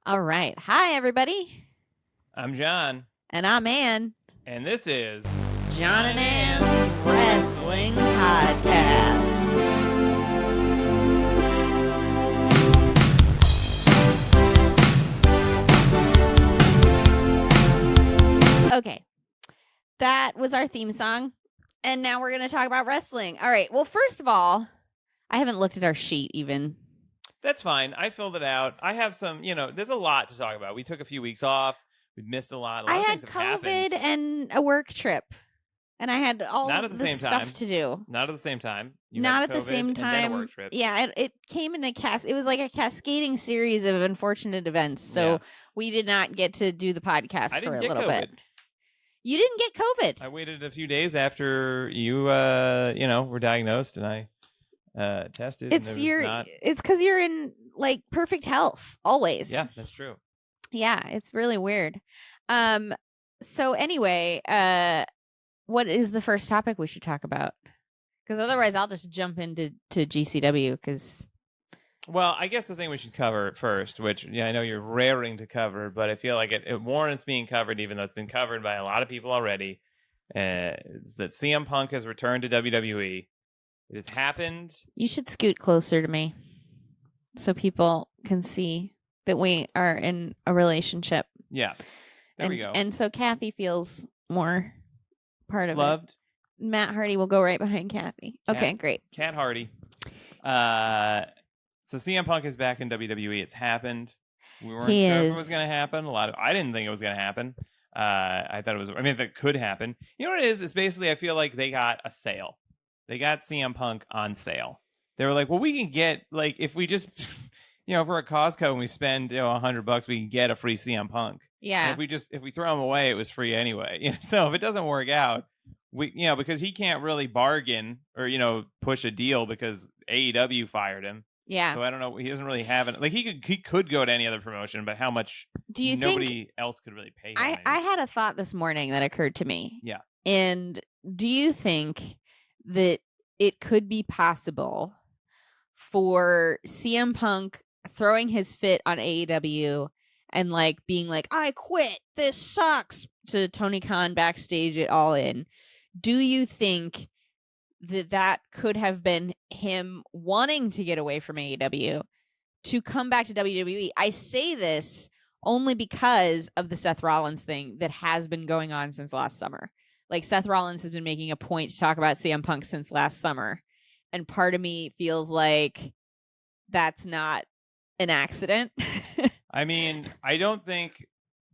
All right. Hi, everybody. I'm John, And I'm Ann. and this is John and Ann's Wrestling Podcast. Okay. That was our theme song. And now we're going to talk about wrestling. All right. Well, first of all, I haven't looked at our sheet even. That's fine. I filled it out. I have some, there's a lot to talk about. We took a few weeks off. We missed a lot. A lot I of had things have happened. COVID and a work trip. And I had all Not at the this same stuff time. to do. Not at the same time. You Not had at the COVID same and then a time. work trip. Yeah, it came in it was like a cascading series of unfortunate events. So we did not get to do the podcast for a little bit. You didn't get COVID. I waited a few days after you were diagnosed and I tested. It's because you're in like perfect health always. Yeah, that's true. Yeah, it's really weird. So anyway, what is the first topic we should talk about? Because otherwise I'll just jump into GCW because... Well, I guess the thing we should cover first, which I know you're raring to cover, but I feel like it warrants being covered, even though it's been covered by a lot of people already, is that CM Punk has returned to WWE. It has happened. You should scoot closer to me so people can see that we are in a relationship. Yeah. There we go. And so Kathy feels more part of Loved. It. Matt Hardy will go right behind Kathy. Okay, great. Cat Hardy. So CM Punk is back in WWE. It's happened. We weren't sure if it was going to happen. I didn't think it was going to happen. I thought it was. I mean, that could happen. You know what it is? It's basically I feel like they got a sale. They got CM Punk on sale. They were like, well, we can get if we just if we're at Costco and we spend $100, we can get a free CM Punk. Yeah. And if we throw him away, it was free anyway. So if it doesn't work out, because he can't really bargain or push a deal because AEW fired him. Yeah. So I don't know. He doesn't really have it. Like he could go to any other promotion, but how much? Do you nobody else could really pay him? I had a thought this morning that occurred to me. Yeah. And do you think that it could be possible for CM Punk throwing his fit on AEW and like being like, I quit, this sucks, to Tony Khan backstage at All In? Do you think that could have been him wanting to get away from AEW to come back to WWE? I say this only because of the Seth Rollins thing that has been going on since last summer. Like Seth Rollins has been making a point to talk about CM Punk since last summer. And part of me feels like that's not an accident. I mean, I don't think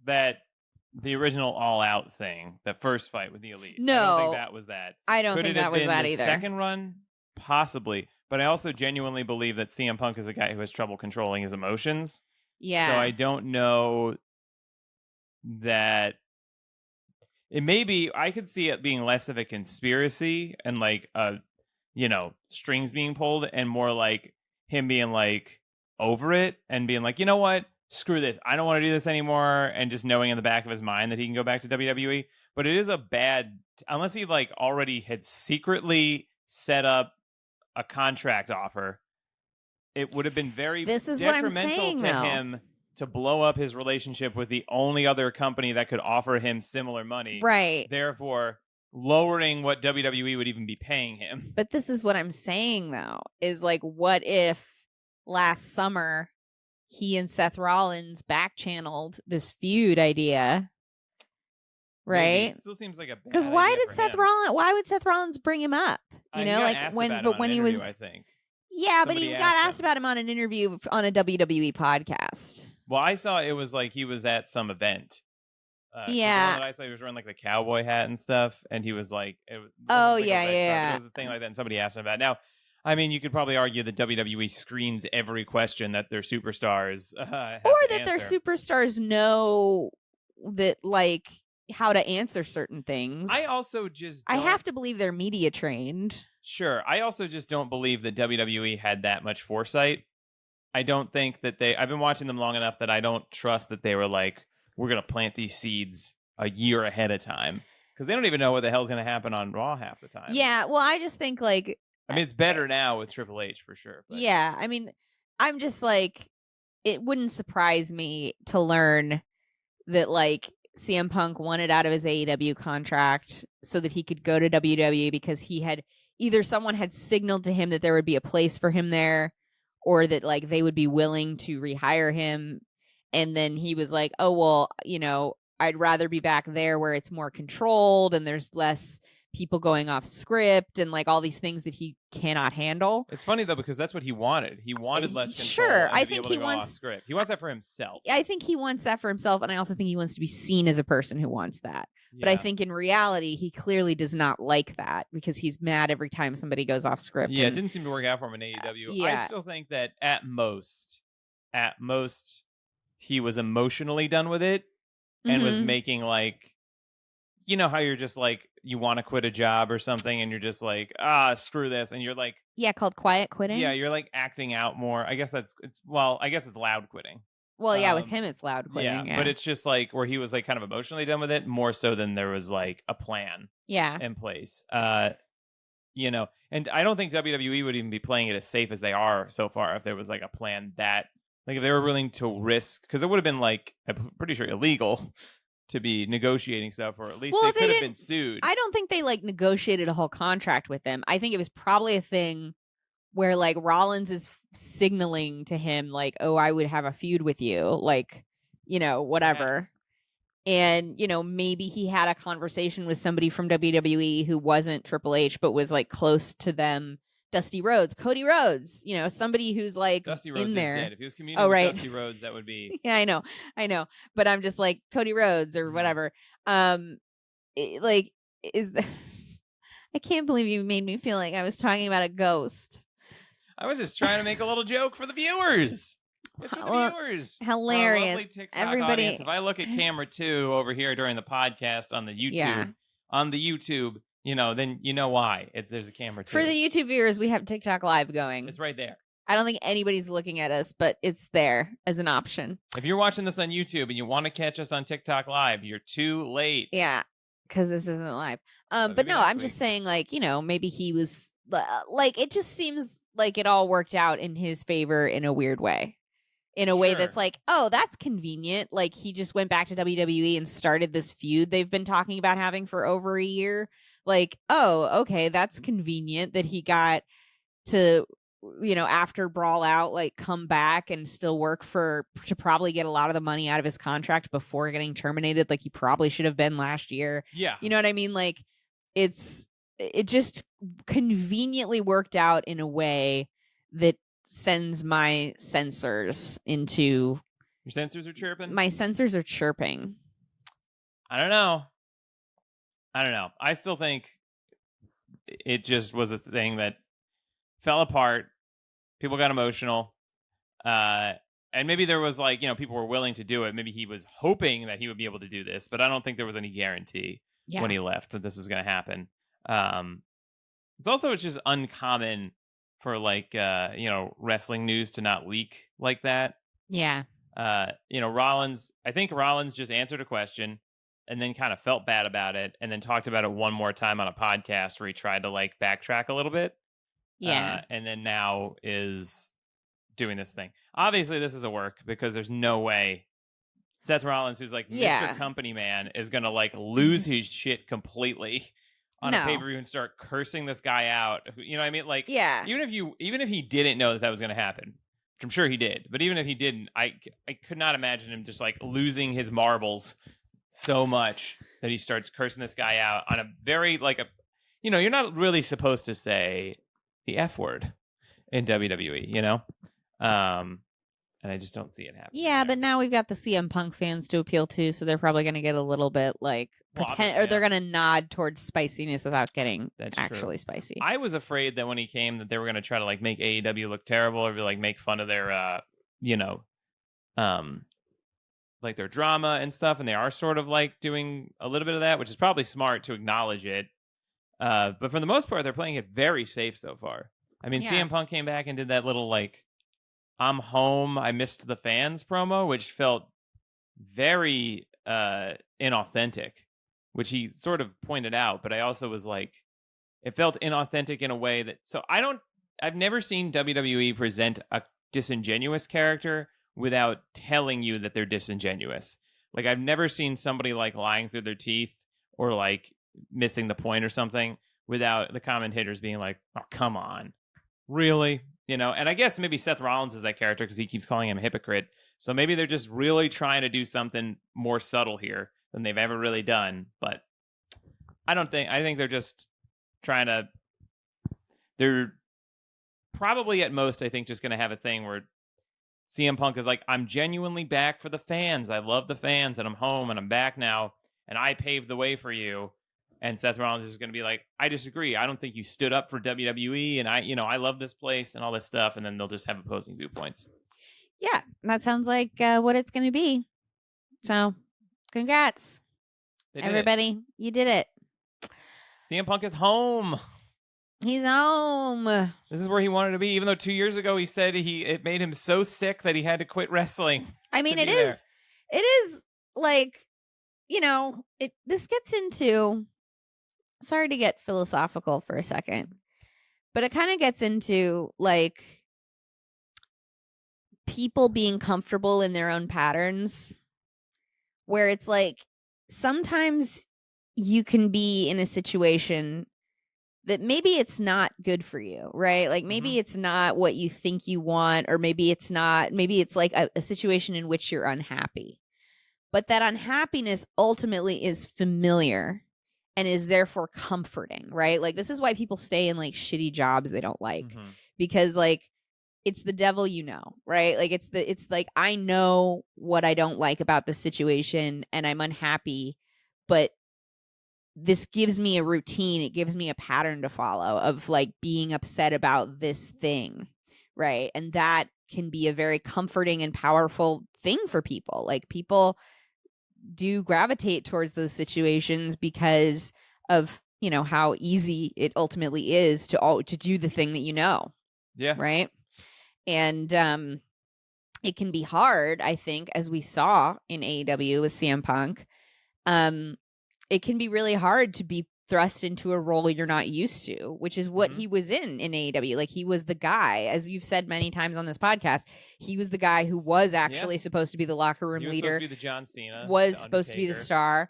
that the original All Out thing, the first fight with the Elite. No. I don't think that was that. I don't think that was that either. Second run? Possibly. But I also genuinely believe that CM Punk is a guy who has trouble controlling his emotions. Yeah. So I don't know that it may be, I could see it being less of a conspiracy and like strings being pulled and more like him being like over it and being like, you know what? Screw this. I don't want to do this anymore. And just knowing in the back of his mind that he can go back to WWE. But it is a bad, unless he like already had secretly set up a contract offer, it would have been very detrimental to him to blow up his relationship with the only other company that could offer him similar money. Right. Therefore, lowering what WWE would even be paying him. But this is what I'm saying, though, is like, what if last summer he and Seth Rollins back-channeled this feud idea, right? Maybe. It still seems like a bad because why would Seth Rollins bring him up? When he was, I think. Yeah, but he got asked about him on an interview on a WWE podcast. Well, I saw it was like he was at some event. Yeah, the one that I saw he was wearing like the cowboy hat and stuff, and he was like, yeah. It was a thing like that, and somebody asked him about it. Now, I mean, you could probably argue that WWE screens every question that their superstars have or to that answer. Their superstars know that like how to answer certain things. I also just I have to believe they're media trained. Sure. I also just don't believe that WWE had that much foresight. I don't think that I've been watching them long enough that I don't trust that they were like, we're going to plant these seeds a year ahead of time. Because they don't even know what the hell's going to happen on Raw half the time. Yeah, well, I just think like... I mean, it's better now with Triple H for sure. But. Yeah, I mean, I'm just like, it wouldn't surprise me to learn that like CM Punk wanted out of his AEW contract so that he could go to WWE because he had either someone had signaled to him that there would be a place for him there or that like they would be willing to rehire him. And then he was like, oh, well, I'd rather be back there where it's more controlled and there's less people going off script and like all these things that he cannot handle. It's funny though because that's what he wanted. He wanted less control. Sure, and I to be think able he to go wants off script. He wants that for himself. I think he wants that for himself, and I also think he wants to be seen as a person who wants that. Yeah. But I think in reality, he clearly does not like that because he's mad every time somebody goes off script. Yeah, it didn't seem to work out for him in AEW. I still think that at most, he was emotionally done with it and was making like, you know how you're just like, you want to quit a job or something and you're just like, screw this. And you're like, yeah, called quiet quitting. Yeah, you're like acting out more. I guess it's loud quitting. Well, yeah, with him it's loud quitting. Yeah, but it's just like where he was like kind of emotionally done with it more so than there was like a plan in place. And I don't think WWE would even be playing it as safe as they are so far if there was like a plan that like if they were willing to risk, because it would have been like, I'm pretty sure illegal to be negotiating stuff, or at least they could have been sued. I don't think they like negotiated a whole contract with them. I think it was probably a thing where like Rollins is signaling to him like, oh, I would have a feud with you, like, whatever. Yes. And, maybe he had a conversation with somebody from WWE who wasn't Triple H, but was like close to them. Dusty Rhodes, Cody Rhodes, somebody who's like Dusty Rhodes in there. Is dead. If he was communicating with Dusty Rhodes, that would be. Yeah, I know. But I'm just like Cody Rhodes or whatever. I can't believe you made me feel like I was talking about a ghost. I was just trying to make a little joke for the viewers. It's for the viewers. Hilarious. Lovely TikTok everybody. Audience. If I look at camera 2 over here during the podcast on the YouTube, then you know why. There's a camera 2. For the YouTube viewers, we have TikTok Live going. It's right there. I don't think anybody's looking at us, but it's there as an option. If you're watching this on YouTube and you want to catch us on TikTok Live, you're too late. Yeah, because this isn't live. But no, I'm just saying, like, maybe he was like, it just seems like it all worked out in his favor in a weird way. In a way that's like, oh, that's convenient. Like, he just went back to WWE and started this feud they've been talking about having for over a year. Like, oh, okay, that's convenient that he got to, after Brawl Out, like, come back and still work to probably get a lot of the money out of his contract before getting terminated, like he probably should have been last year. Yeah. You know what I mean? Like, it just conveniently worked out in a way that sends my sensors into. Your sensors are chirping? My sensors are chirping. I don't know. I still think it just was a thing that fell apart. People got emotional. And maybe there was like, people were willing to do it. Maybe he was hoping that he would be able to do this, but I don't think there was any guarantee when he left that this was going to happen. It's just uncommon for like, wrestling news to not leak like that. Yeah. Rollins, I think Rollins just answered a question and then kind of felt bad about it and then talked about it one more time on a podcast where he tried to like backtrack a little bit. Yeah. And then now is doing this thing. Obviously, this is a work because there's no way Seth Rollins, who's like Mr. Company Man, is going to like lose his shit completely on a pay-per-view and start cursing this guy out. You know what I mean? Like, even if he didn't know that was going to happen, which I'm sure he did, but even if he didn't, I could not imagine him just like losing his marbles so much that he starts cursing this guy out on a very like you're not really supposed to say the F word in WWE, and I just don't see it happening. Yeah, but now we've got the CM Punk fans to appeal to, so they're probably going to get a little bit like they're going to nod towards spiciness without getting actually spicy. I was afraid that when he came that they were going to try to like make AEW look terrible or like make fun of their like their drama and stuff, and they are sort of like doing a little bit of that, which is probably smart to acknowledge it. But for the most part, they're playing it very safe so far. I mean, CM Punk came back and did that little like I'm home, I missed the fans promo, which felt very inauthentic, which he sort of pointed out, but I also was like, it felt inauthentic in a way that, I've never seen WWE present a disingenuous character without telling you that they're disingenuous. Like, I've never seen somebody like lying through their teeth or like missing the point or something without the commentators being like, oh, come on. Really? You know, and I guess maybe Seth Rollins is that character because he keeps calling him a hypocrite. So maybe they're just really trying to do something more subtle here than they've ever really done. But I think they're just trying to, they're probably at most, I think, just going to have a thing where CM Punk is like, I'm genuinely back for the fans. I love the fans and I'm home and I'm back now and I paved the way for you. And Seth Rollins is going to be like, I disagree. I don't think you stood up for WWE and I love this place and all this stuff. And then they'll just have opposing viewpoints. Yeah, that sounds like what it's going to be. So, congrats, everybody. You did it. CM Punk is home. He's home. This is where he wanted to be, even though 2 years ago he said it made him so sick that he had to quit wrestling. I mean, it is like, this gets into, sorry to get philosophical for a second, but it kind of gets into like people being comfortable in their own patterns, where it's like sometimes you can be in a situation that maybe it's not good for you, right? Like maybe it's not what you think you want, or maybe it's like a situation in which you're unhappy. But that unhappiness ultimately is familiar and is therefore comforting, right? Like this is why people stay in like shitty jobs they don't like, because like it's the devil, right? Like it's like, I know what I don't like about the situation and I'm unhappy, but this gives me a routine. It gives me a pattern to follow of like being upset about this thing, right? And that can be a very comforting and powerful thing for people. Like people do gravitate towards those situations because of, how easy it ultimately is to do the thing that yeah, right? And it can be hard, I think, as we saw in AEW with CM Punk. It can be really hard to be thrust into a role you're not used to, which is what he was in AEW. Like he was the guy, as you've said many times on this podcast, he was the guy who was actually supposed to be the locker room leader. Supposed to be the John Cena. Was supposed to be the star.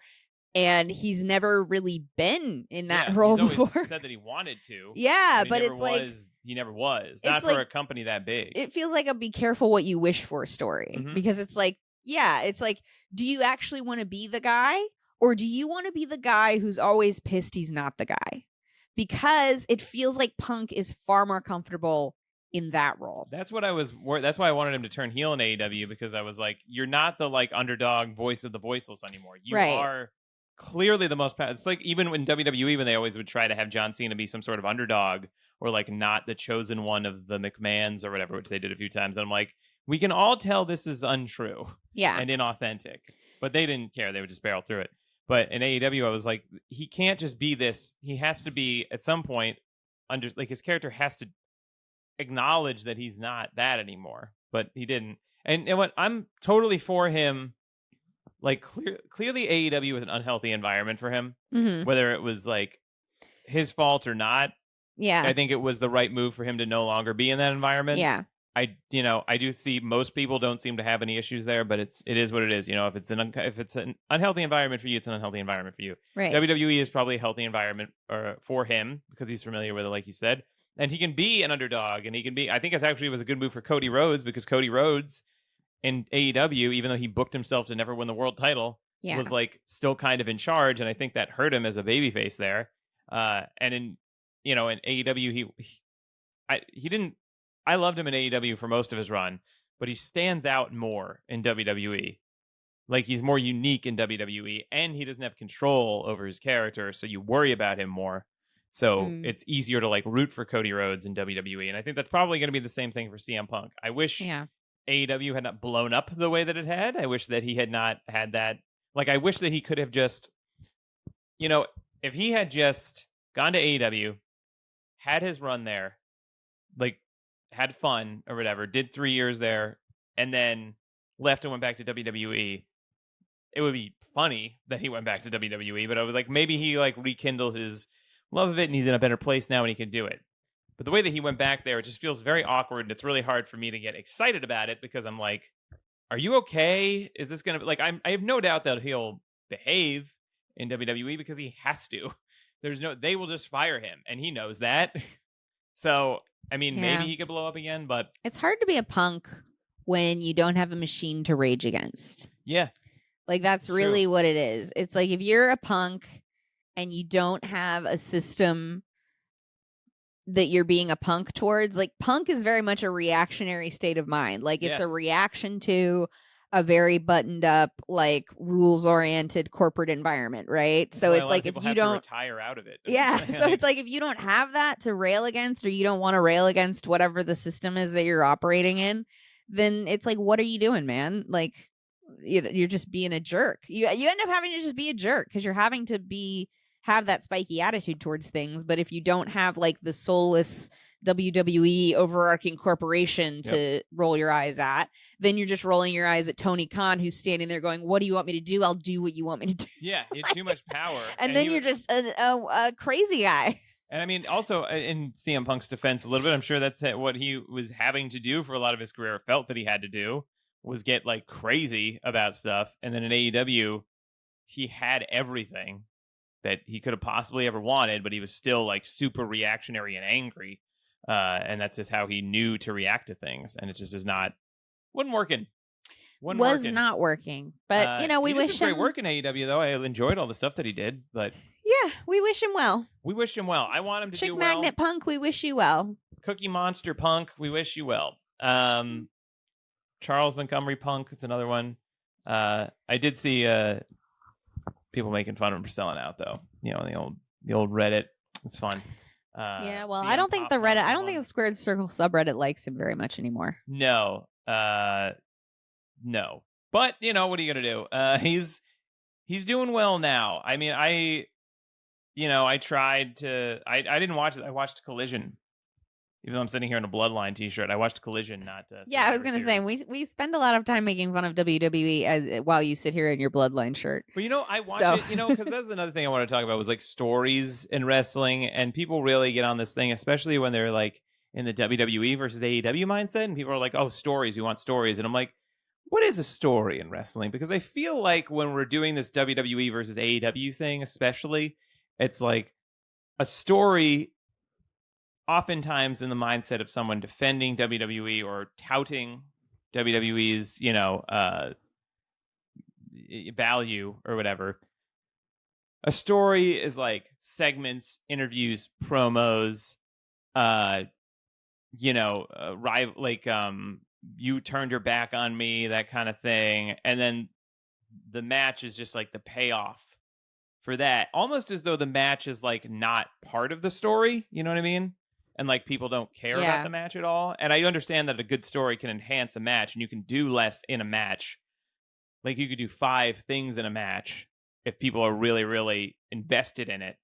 And he's never really been in that role he's before. Always said that he wanted to. Yeah, but it's like he never was. Not for a company that big. It feels like a be careful what you wish for story, because it's like, it's like, do you actually want to be the guy, or do you want to be the guy who's always pissed he's not the guy? Because it feels like Punk is far more comfortable in that role. That's what I was. That's why I wanted him to turn heel in AEW, because I was like, you're not the like underdog voice of the voiceless anymore. You are clearly the most. It's like even in WWE when they always would try to have John Cena be some sort of underdog or like not the chosen one of the McMahons or whatever, which they did a few times. And I'm like, we can all tell this is untrue, and inauthentic, but they didn't care. They would just barrel through it. But in AEW, I was like, he can't just be this. He has to be at some point his character has to acknowledge that he's not that anymore. But he didn't. And what I'm totally for him. Like clearly AEW was an unhealthy environment for him, whether it was like his fault or not. Yeah. I think it was the right move for him to no longer be in that environment. Yeah. I do see most people don't seem to have any issues there, but it is what it is. If it's an unhealthy environment for you, it's an unhealthy environment for you. Right. WWE is probably a healthy environment for him because he's familiar with it, like you said, and he can be an underdog, and he can be. I think it actually was a good move for Cody Rhodes, because Cody Rhodes in AEW, even though he booked himself to never win the world title, was like still kind of in charge, and I think that hurt him as a babyface there. And in AEW, he didn't. I loved him in AEW for most of his run, but he stands out more in WWE. Like he's more unique in WWE, and he doesn't have control over his character, so you worry about him more. So it's easier to like root for Cody Rhodes in WWE, and I think that's probably going to be the same thing for CM Punk. I wish AEW had not blown up the way that it had. I wish that he had not had that. Like, I wish that he could have just, if he had just gone to AEW, had his run there, like, had fun or whatever, did 3 years there, and then left and went back to WWE, it would be funny that he went back to WWE, but I was like, maybe he, like, rekindled his love of it, and he's in a better place now and he can do it. But the way that he went back there, it just feels very awkward, and it's really hard for me to get excited about it because I'm like, are you okay? Is this gonna like I have no doubt that he'll behave in WWE because he has to. They will just fire him, and he knows that. So I mean, maybe Yeah. he could blow up again, but It's hard to be a punk when you don't have a machine to rage against. yeah, Like, that's it's true. really what it is. It's like if you're a punk and you don't have a system that you're being a punk towards, like, punk is very much a reactionary state of mind. Like, it's a Yes, reaction to a very buttoned up, like, rules oriented corporate environment, right? that's So why a it's lot of like if people you have to don't, retire out of it. yeah. So Like, it's like if you don't have that to rail against, or you don't want to rail against whatever the system is that you're operating in, then it's like, what are you doing, man? Like, you're just being a jerk. You end up having to just be a jerk because you're having to have that spiky attitude towards things. But if you don't have like the soulless WWE overarching corporation yep. to roll your eyes at, then you're just rolling your eyes at Tony Khan, who's standing there going, "What do you want me to do? I'll do what you want me to do." Yeah, he had too much power, And and then you're just a crazy guy. and I mean, also in CM Punk's defense, a little bit, I'm sure that's what he was having to do for a lot of his career. Felt that he had to do was get like crazy about stuff, and then in AEW, he had everything that he could have possibly ever wanted, but he was still like super reactionary and angry, and that's just how he knew to react to things, and it just is not wasn't working, wasn't Was working. not working. But, we He did some wish great him, work in AEW though. I enjoyed all the stuff that he did, but yeah, we wish him well. we wish him well. I want him to Chick do well. Magnet Punk, we wish you well. Cookie Monster Punk, we wish you well. Charles Montgomery Punk, it's another one. I did see people making fun of him for selling out though. You know, the old Reddit. It's fun. Yeah, well, I CM don't think Pop Punk I was don't think one. the Squared Circle subreddit likes him very much anymore. No. No. But what are you gonna do? He's doing well now. I mean, I tried to I didn't watch it. I watched Collision. Even though I'm sitting here in a Bloodline t-shirt, I watched Collision, not Yeah, I was Survivor gonna say Series. we spend a lot of time making fun of WWE while you sit here in your Bloodline shirt. But I watch So it, because that's another thing I want to talk about was like stories in wrestling, and people really get on this thing, especially when they're like in the WWE versus AEW mindset, and people are like, "Oh, stories, we want stories," and I'm like, "What is a story in wrestling?" Because I feel like when we're doing this WWE versus AEW thing, especially, it's like a story oftentimes in the mindset of someone defending WWE or touting WWE's, value or whatever. A story is like segments, interviews, promos, like you turned your back on me, that kind of thing. And then the match is just like the payoff for that. Almost as though the match is like not part of the story, you know what I mean? And like people don't care about yeah, the match at all. And I understand that a good story can enhance a match and you can do less in a match. Like you could do 5 things in a match if people are really, really invested in it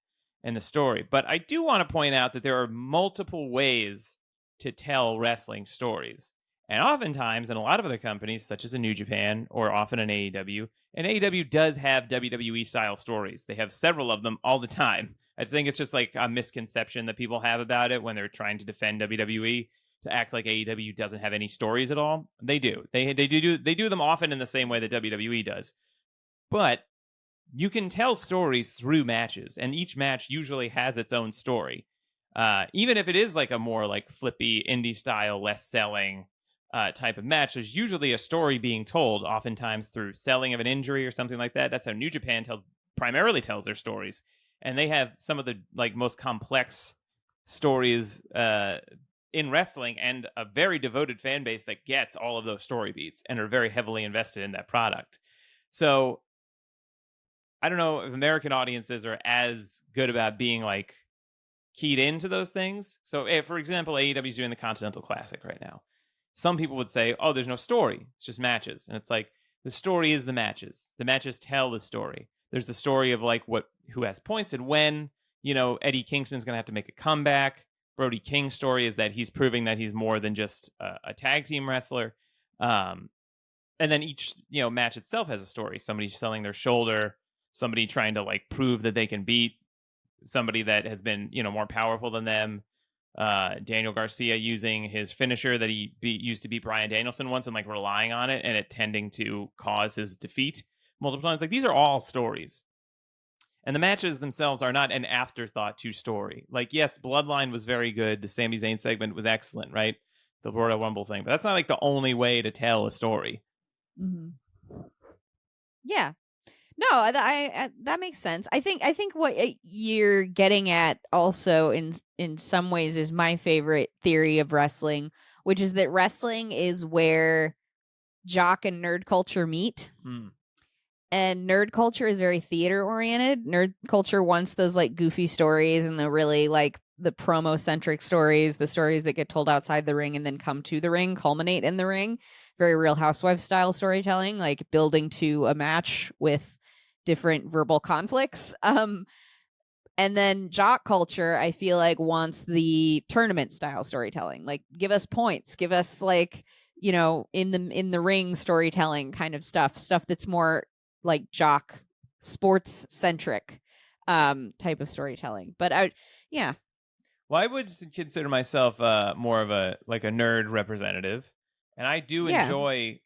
and the story. But I do want to point out that there are multiple ways to tell wrestling stories. And oftentimes, in a lot of other companies, such as in New Japan or often in AEW, and AEW does have WWE style stories. They have several of them all the time. I think it's just like a misconception that people have about it when they're trying to defend WWE to act like AEW doesn't have any stories at all. They do. They do them often in the same way that WWE does. But you can tell stories through matches, and each match usually has its own story. Even if it is like a more like flippy indie style, less selling type of match, there's usually a story being told, oftentimes through selling of an injury or something like that. That's how New Japan primarily tells their stories, and they have some of the like most complex stories in wrestling, and a very devoted fan base that gets all of those story beats and are very heavily invested in that product. So I don't know if American audiences are as good about being like keyed into those things. So, for example, AEW is doing the Continental Classic right now. Some people would say, "Oh, there's no story; it's just matches." And it's like the story is the matches. The matches tell the story. There's the story of like who has points and when. Eddie Kingston's going to have to make a comeback. Brody King's story is that he's proving that he's more than just a tag team wrestler. And then each match itself has a story. Somebody selling their shoulder, somebody trying to like prove that they can beat somebody that has been more powerful than them. Daniel Garcia using his finisher that used to beat Brian Danielson once and like relying on it and it tending to cause his defeat multiple times. Like these are all stories. And the matches themselves are not an afterthought to story. Like, yes, Bloodline was very good. The Sami Zayn segment was excellent, right? The Royal Rumble thing. But that's not like the only way to tell a story. Mm-hmm. Yeah. No, that makes sense. I think what you're getting at also in some ways is my favorite theory of wrestling, which is that wrestling is where jock and nerd culture meet. And nerd culture is very theater oriented. Nerd culture wants those like goofy stories and the really like the promo centric stories, the stories that get told outside the ring and then come to the ring, culminate in the ring. Very Real Housewives style storytelling, like building to a match with different verbal conflicts. And then jock culture, I feel like, wants the tournament style storytelling. Like, give us points, give us like, you know, in the ring storytelling kind of stuff that's more like jock sports centric type of storytelling. But yeah. Well, I would consider myself more of a nerd representative, and I do enjoy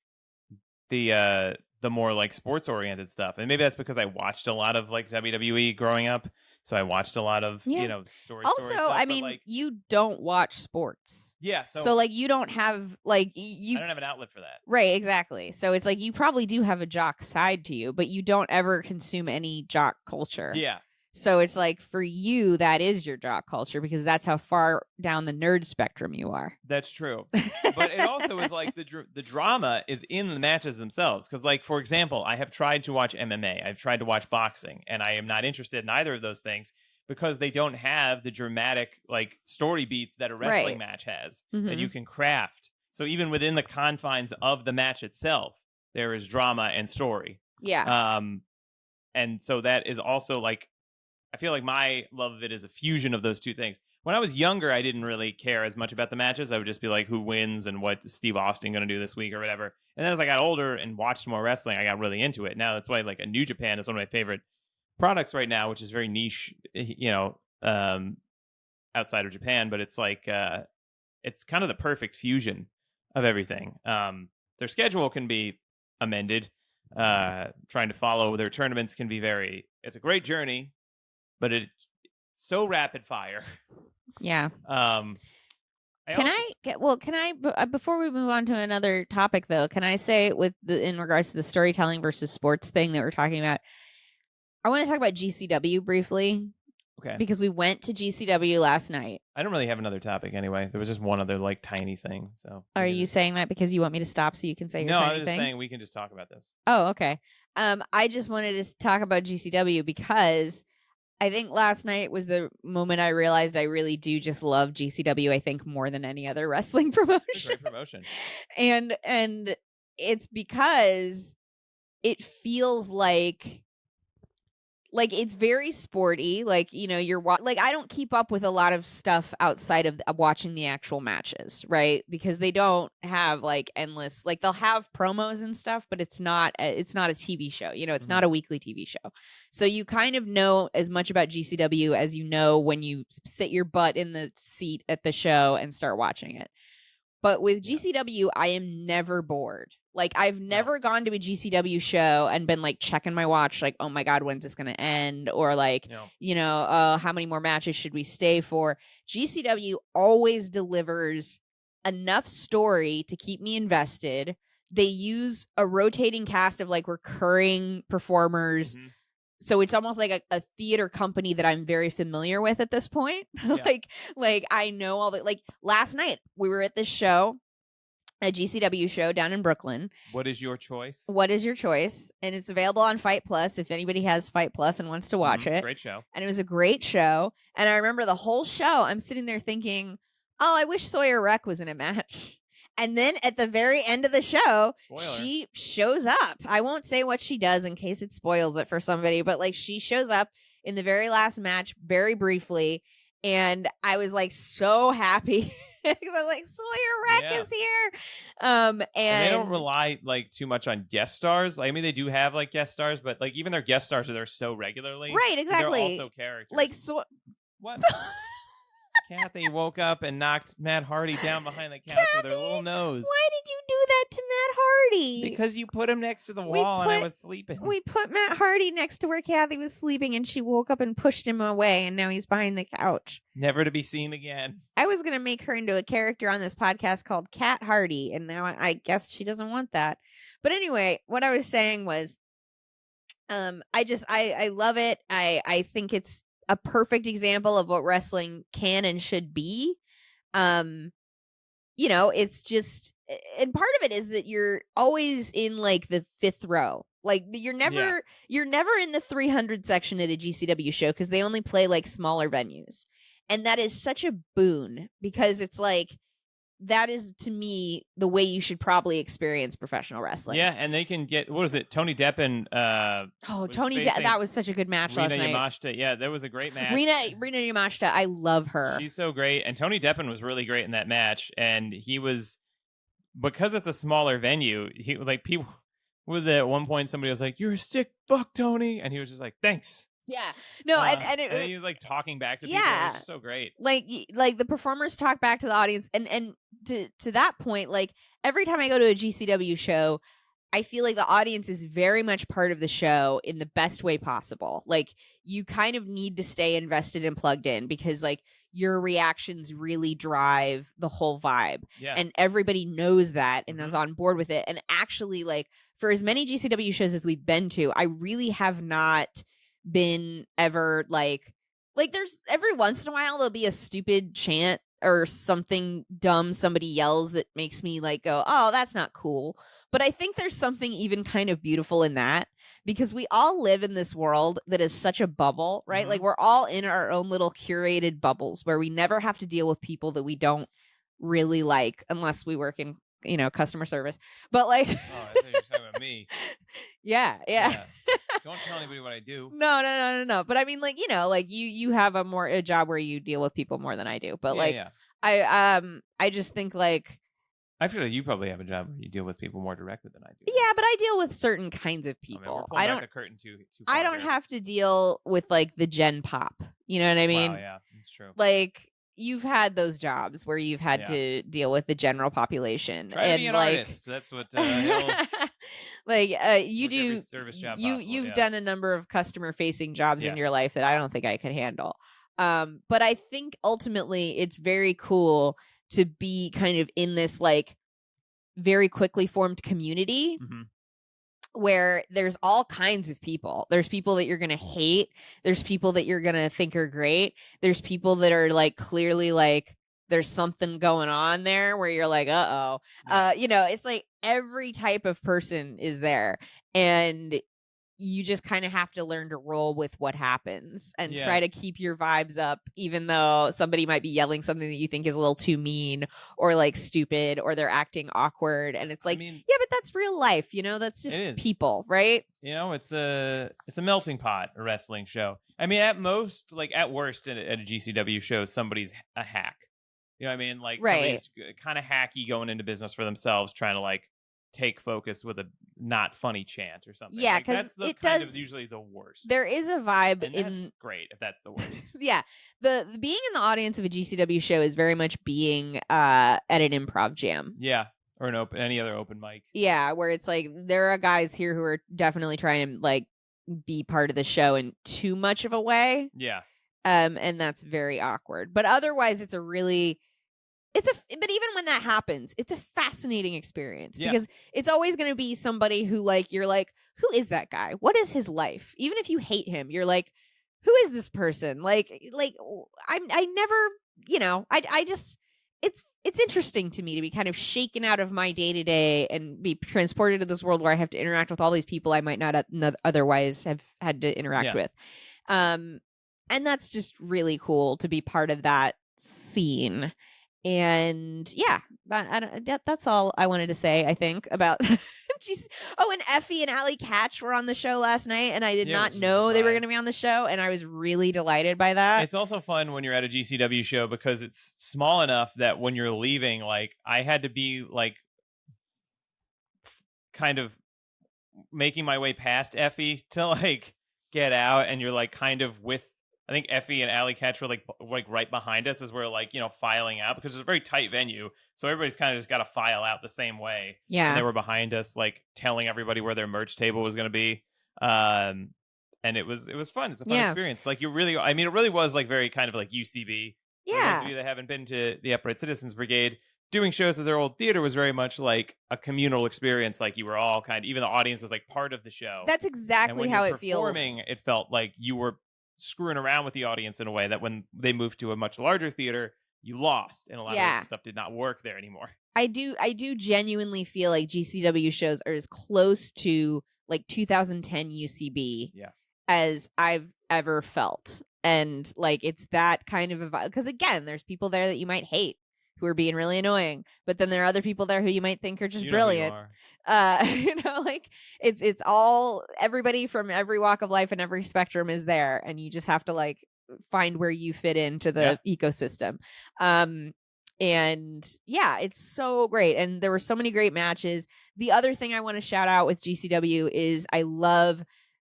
the more like sports oriented stuff. And maybe that's because I watched a lot of like WWE growing up. So I watched a lot of, story also, stuff. I mean, like, you don't watch sports. Yeah. So like you don't have like you I don't have an outlet for that. Right, exactly. So it's like you probably do have a jock side to you, but you don't ever consume any jock culture. Yeah. So it's like for you, that is your jock culture because that's how far down the nerd spectrum you are. That's true. But it also is like the drama is in the matches themselves. Because, like, for example, I have tried to watch MMA, I've tried to watch boxing, and I am not interested in either of those things because they don't have the dramatic, like, story beats that a wrestling match has that you can craft. So even within the confines of the match itself, there is drama and story. Yeah. And so that is also like, I feel like my love of it is a fusion of those two things. When I was younger, I didn't really care as much about the matches. I would just be like, who wins and what is Steve Austin going to do this week or whatever. And then as I got older and watched more wrestling, I got really into it. Now that's why like a New Japan is one of my favorite products right now, which is very niche, outside of Japan. But it's like, it's kind of the perfect fusion of everything. Their schedule can be amended. Trying to follow their tournaments can be it's a great journey, but it's so rapid fire. Yeah. Before we move on to another topic though, can I say in regards to the storytelling versus sports thing that we're talking about, I want to talk about GCW briefly. Okay. Because we went to GCW last night. I don't really have another topic anyway. There was just one other like tiny thing. So are you saying that because you want me to stop so you can say your tiny thing? No, I was just saying we can just talk about this. Oh, okay. I just wanted to talk about GCW because I think last night was the moment I realized I really do just love GCW, I think, more than any other wrestling promotion. It's a great promotion. And it's because it feels like it's very sporty. Like, you know, I don't keep up with a lot of stuff outside of watching the actual matches, right? Because they don't have like endless, like they'll have promos and stuff, but it's not a TV show. You know, it's not a weekly TV show. So you kind of know as much about GCW as you know when you sit your butt in the seat at the show and start watching it. But with GCW, I am never bored. Like, I've never gone to a GCW show and been, like, checking my watch, like, oh, my God, when's this going to end? Or, like, how many more matches should we stay for? GCW always delivers enough story to keep me invested. They use a rotating cast of, like, recurring performers. Mm-hmm. So it's almost like a theater company that I'm very familiar with at this point. Yeah. like I know all the, like last night we were at this show, a GCW show down in Brooklyn. What is your choice? And it's available on Fight Plus if anybody has Fight Plus and wants to watch it. Great show. And it was a great show. And I remember the whole show, I'm sitting there thinking, oh, I wish Sawyer Wreck was in a match. And then at the very end of the show, she shows up. I won't say what she does in case it spoils it for somebody, but like she shows up in the very last match very briefly. And I was like so happy because I'm like, Sawyer Wreck is here. And they don't rely like too much on guest stars. Like, I mean, they do have like guest stars, but like even their guest stars are there so regularly. Right, exactly. They're also characters. Like, what? Kathy woke up and knocked Matt Hardy down behind the couch with her little nose. Why did you do that to Matt Hardy? Because you put him next to the wall and I was sleeping. We put Matt Hardy next to where Kathy was sleeping, and she woke up and pushed him away, and now he's behind the couch. Never to be seen again. I was going to make her into a character on this podcast called Cat Hardy, and now I guess she doesn't want that. But anyway, what I was saying was, I love it. I think it's a perfect example of what wrestling can and should be. It's just, and part of it is that you're always in like the fifth row. Like you're never in the 300 section at a GCW show because they only play like smaller venues. And that is such a boon because it's like, that is to me the way you should probably experience professional wrestling. Yeah, and they can get, what was it, Tony Depp and Tony Depp, that was such a good match last night. Yamashita. Yeah, that was a great match. Rina Yamashita, I love her. She's so great, and Tony Deppen was really great in that match. And he was, because it's a smaller venue, he like people was at one point somebody was like, "You're a sick fuck, Tony," and he was just like, "Thanks." Yeah, no, and he was like talking back to people. It was just so great. Like the performers talk back to the audience, and to that point, like every time I go to a GCW show, I feel like the audience is very much part of the show in the best way possible. Like you kind of need to stay invested and plugged in because like your reactions really drive the whole vibe. Yeah. And everybody knows that and is on board with it. And actually, like for as many GCW shows as we've been to, I really have not been ever like there's every once in a while there'll be a stupid chant or something dumb somebody yells that makes me like go, oh, that's not cool. But I think there's something even kind of beautiful in that because we all live in this world that is such a bubble, right? Mm-hmm. Like we're all in our own little curated bubbles where we never have to deal with people that we don't really like unless we work in, customer service. But like, oh, I thought you were talking about me. Yeah. Don't tell anybody what I do. No. But I mean, like, like you have a job where you deal with people more than I do. But I just think like, I feel like you probably have a job where you deal with people more directly than I do. Yeah, but I deal with certain kinds of people. I don't. The curtain too I don't have to deal with like the gen pop. You know what I mean? Wow, yeah, that's true. Like you've had those jobs where you've had to deal with the general population. Try to be an artist. That's what. You do. You've done a number of customer facing jobs in your life that I don't think I could handle. But I think ultimately it's very cool to be kind of in this like very quickly formed community where there's all kinds of people. There's people that you're going to hate. There's people that you're going to think are great. There's people that are like clearly like there's something going on there where you're like, uh-oh. It's like every type of person is there. And you just kind of have to learn to roll with what happens and try to keep your vibes up, even though somebody might be yelling something that you think is a little too mean or like stupid or they're acting awkward. And it's like, but that's real life. That's just people, right? It's a melting pot, a wrestling show. I mean, at most, like at worst at a GCW show, somebody's a hack. You know what I mean? Like somebody's kind of hacky going into business for themselves, trying to like take focus with a not funny chant or something. Yeah, because that's kind of usually the worst. There is a vibe, and that's great if that's the worst. Yeah, the being in the audience of a GCW show is very much being at an improv jam. Yeah, or any other open mic. Yeah, where it's like there are guys here who are definitely trying to like be part of the show in too much of a way. Yeah, and that's very awkward. But otherwise, it's a really but even when that happens, it's a fascinating experience because it's always going to be somebody who like, you're like, who is that guy? What is his life? Even if you hate him, you're like, who is this person? Like I never, I just, it's interesting to me to be kind of shaken out of my day to day and be transported to this world where I have to interact with all these people I might not otherwise have had to interact with. And that's just really cool to be part of that scene. And that's all I wanted to say, I think, about and Effie and Allie Katch were on the show last night, and I did not know they were going to be on the show, and I was really delighted by that. It's also fun when you're at a GCW show because it's small enough that when you're leaving, like, I had to be, like, kind of making my way past Effie to, like, get out, and you're, like, kind of with I think Effie and Alley Catch were like right behind us as we're like, filing out because it's a very tight venue. So everybody's kind of just got to file out the same way. And they Yeah. were behind us, like telling everybody where their merch table was going to be. Um, and it was fun. It's a fun Yeah. experience. Like I mean, it really was like very kind of like UCB. For those of Yeah. you that haven't been to the Upright Citizens Brigade, doing shows at their old theater was very much like a communal experience. Like you were all even the audience was like part of the show. That's And exactly when you're how it feels. performing, it felt like you were screwing around with the audience in a way that when they moved to a much larger theater, you lost, and a lot of Yeah. the stuff did not work there anymore. I do genuinely feel like GCW shows are as close to like 2010 UCB Yeah. as I've ever felt. And like it's that kind of a vibe. Because again, there's people there that you might hate who are being really annoying, but then there are other people there who you might think are just You know who you brilliant. are. Like it's all everybody from every walk of life and every spectrum is there, and you just have to like find where you fit into the ecosystem. And yeah, it's so great. And there were so many great matches. The other thing I want to shout out with GCW is I love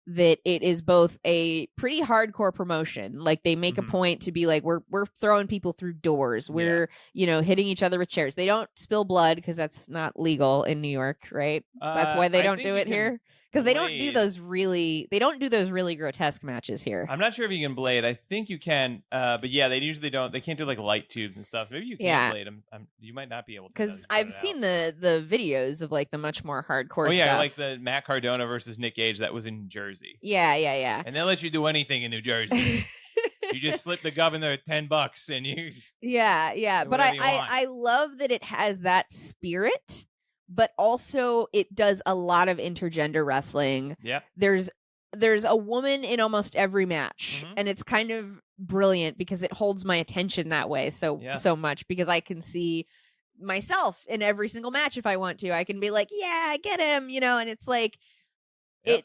that it is both a pretty hardcore promotion. Like they make a point to be like, we're throwing people through doors. We're, hitting each other with chairs. They don't spill blood because that's not legal in New York, right? That's why they I don't think do you it can here. Because they don't do blade. they don't do those really grotesque matches here. I'm not sure if you can blade. I think you can, but yeah, they usually don't. They can't do like light tubes and stuff. Maybe you can blade them. You might not be able to. Because I've seen the videos of like the much more hardcore stuff. Like the Matt Cardona versus Nick Gage that was in New Jersey. Yeah. And they let you do anything in New Jersey. You just slip the governor $10 and you. Yeah. But I love that it has that spirit, but also it does a lot of intergender wrestling. Yeah. There's a woman in almost every match, and it's kind of brilliant because it holds my attention that way so much, because I can see myself in every single match if I want to. I can be like, yeah, get him, and it's like it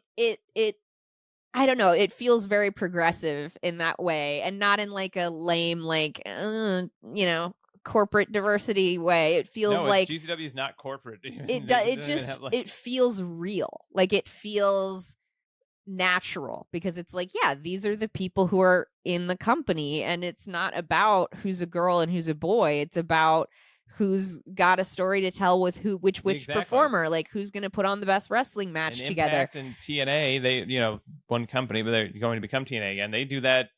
I don't know, it feels very progressive in that way, and not in like a lame like corporate diversity way. It feels like GCW is not corporate. It feels real. Like it feels natural, because it's like, yeah, these are the people who are in the company, and it's not about who's a girl and who's a boy. It's about who's got a story to tell with which performer, like who's going to put on the best wrestling match and together. Impact and TNA, they one company, but they're going to become TNA again. They do that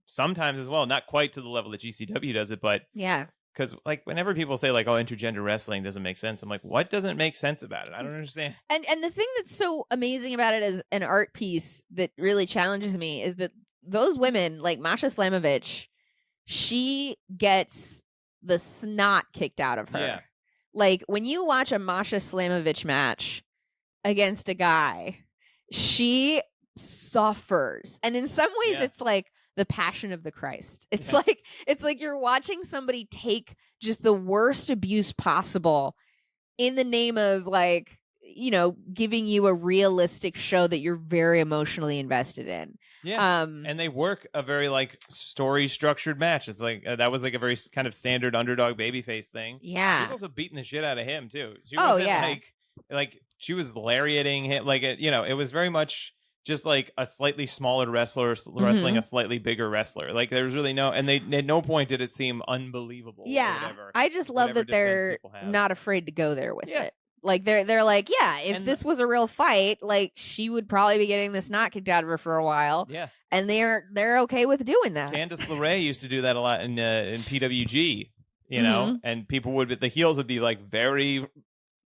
sometimes as well, not quite to the level that GCW does it, but yeah. Because like whenever people say like, oh, intergender wrestling doesn't make sense, I'm like, what doesn't make sense about it? I don't understand. And the thing that's so amazing about it as an art piece that really challenges me is that those women, like Masha Slamovich, she gets the snot kicked out of her. Yeah. Like when you watch a Masha Slamovich match against a guy, she suffers. And in some ways it's like the Passion of the Christ. It's like you're watching somebody take just the worst abuse possible in the name of like, giving you a realistic show that you're very emotionally invested in. Yeah. And they work a very like story structured match. It's like that was like a very kind of standard underdog babyface thing. Yeah. She's also beating the shit out of him too. She wasn't like she was lariating him. Like it was very much just like a slightly smaller wrestler wrestling a slightly bigger wrestler. Like there was really and they at no point did it seem unbelievable. Yeah. I just love that they're not afraid to go there with it. Like they're like, yeah, if this was a real fight, like she would probably be getting the snot kicked out of her for a while. Yeah. And they're okay with doing that. Candice LeRae used to do that a lot in PWG, and people the heels would be like very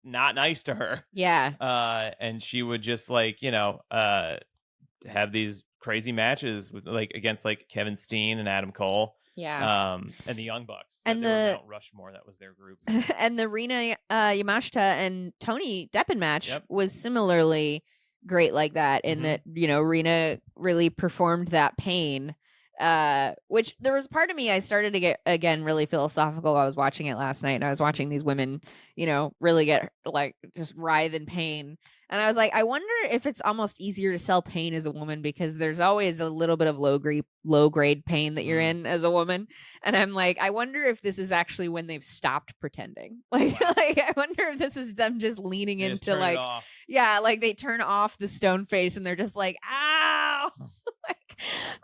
not nice to her. Yeah. And she would just like, have these crazy matches with against Kevin Steen and Adam Cole. Yeah. And the Young Bucks. And the Mount Rushmore, that was their group. And the Rina Yamashita and Tony Deppen match was similarly great like that, in that, Rina really performed that pain. Which there was part of me, I started to get again really philosophical while I was watching it last night, and I was watching these women, really get like just writhe in pain. And I was like, I wonder if it's almost easier to sell pain as a woman, because there's always a little bit of low grade pain that you're in as a woman. And I'm like, I wonder if this is actually when they've stopped pretending. Like, like I wonder if this is them just leaning into like, yeah, like they turn off the stone face and they're just like, ow. Like,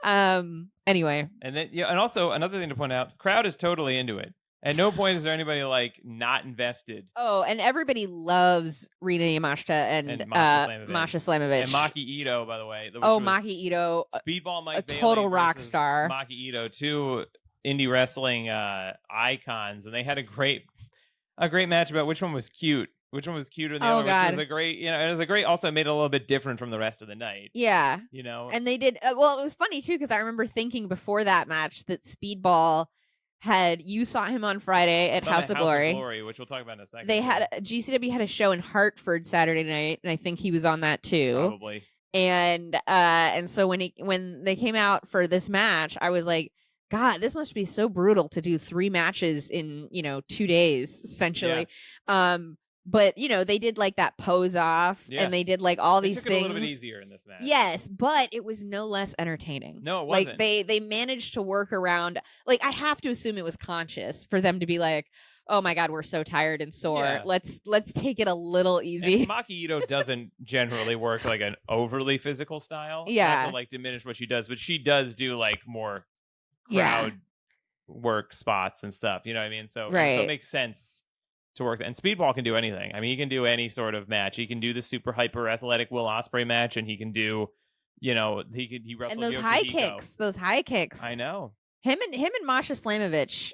Anyway. And then and also another thing to point out, crowd is totally into it. At no point is there anybody like not invested. Oh, and everybody loves Rina Yamashita and Masha Slamovich. And Maki Ito, by the way. Maki Ito. Speedball Mike a Bailey total rock star. Maki Ito, two indie wrestling icons, and they had a great match about which one was cute. Which one was cuter than the other? God. Which was a great, it was a great. Also, made it a little bit different from the rest of the night. Yeah, and they did. It was funny too because I remember thinking before that match that Speedball you saw him on Friday at House of Glory, which we'll talk about in a second. They had GCW had a show in Hartford Saturday night, and I think he was on that too. Probably. And so when they came out for this match, I was like, God, this must be so brutal to do 3 matches in 2 days essentially. Yeah. But they did like that pose off, and they did like all these things. A little bit easier in this match. Yes, but it was no less entertaining. No, it wasn't. Like they managed to work around. Like I have to assume it was conscious for them to be like, oh my God, we're so tired and sore. Yeah. Let's take it a little easy. And Maki Ito doesn't generally work like an overly physical style. Yeah, not to like diminish what she does, but she does do like more crowd work spots and stuff. You know what I mean? So it makes sense to work. And Speedball can do anything. I mean, he can do any sort of match. He can do the super hyper athletic Will Ospreay match, and he can do, he wrestled and those high kicks. Those high kicks. I know. Him and Masha Slamovich,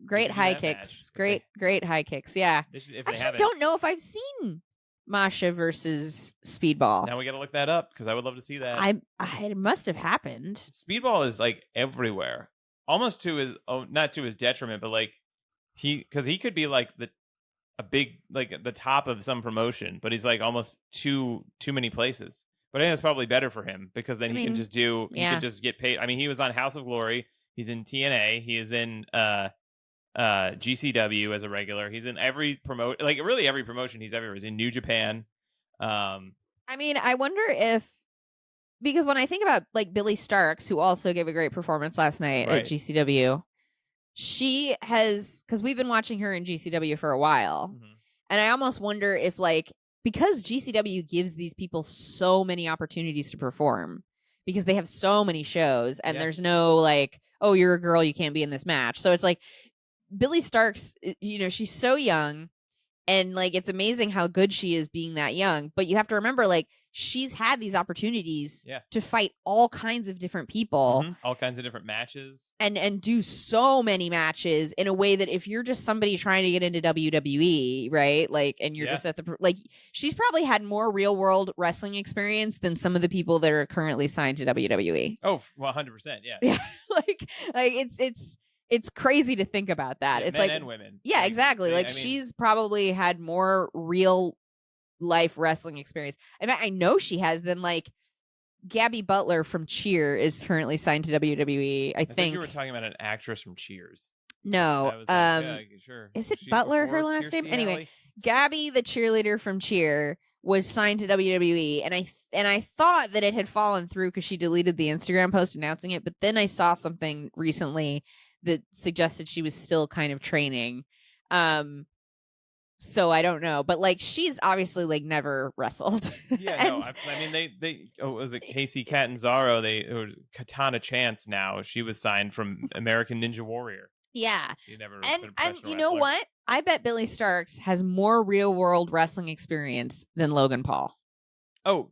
great high kicks. Great high kicks. Yeah. Actually, don't know if I've seen Masha versus Speedball. Now we got to look that up because I would love to see that. It must have happened. Speedball is like everywhere, almost to his not to his detriment, but like because he could be like a big like the top of some promotion, but he's like almost too many places. But I think it's probably better for him because then he can just he can just get paid. I mean, he was on House of Glory. He's in TNA. He is in GCW as a regular. He's in every really every promotion he's ever. He's in New Japan. I mean, I wonder if because when I think about like Billie Starkz, who also gave a great performance last night at GCW, she has because we've been watching her in GCW for a while, and I almost wonder if because GCW gives these people so many opportunities to perform. Because they have so many shows and there's no oh, you're a girl, you can't be in this match. So it's like Billie Starkz, she's so young and it's amazing how good she is being that young. But you have to remember she's had these opportunities to fight all kinds of different people. All kinds of different matches. And do so many matches in a way that if you're just somebody trying to get into WWE, right? And you're just at the she's probably had more real world wrestling experience than some of the people that are currently signed to WWE. Oh, well, 100%, yeah. Yeah. It's crazy to think about that. It's men and women. Yeah, exactly. She's probably had more real life wrestling experience. In fact, I know she has than Gabby Butler from Cheer is currently signed to WWE. I think you were talking about an actress from Cheers. No. Sure. Is it Butler her last name? Anyway, Gabby, the cheerleader from Cheer, was signed to WWE, and I thought that it had fallen through because she deleted the Instagram post announcing it, but then I saw something recently that suggested she was still kind of training. So I don't know, but she's obviously never wrestled. Yeah, no, I mean they was it Casey Catanzaro? Katana Chance. Now she was signed from American Ninja Warrior. Yeah, she never and you know what? I bet Billie Starkz has more real world wrestling experience than Logan Paul. Oh,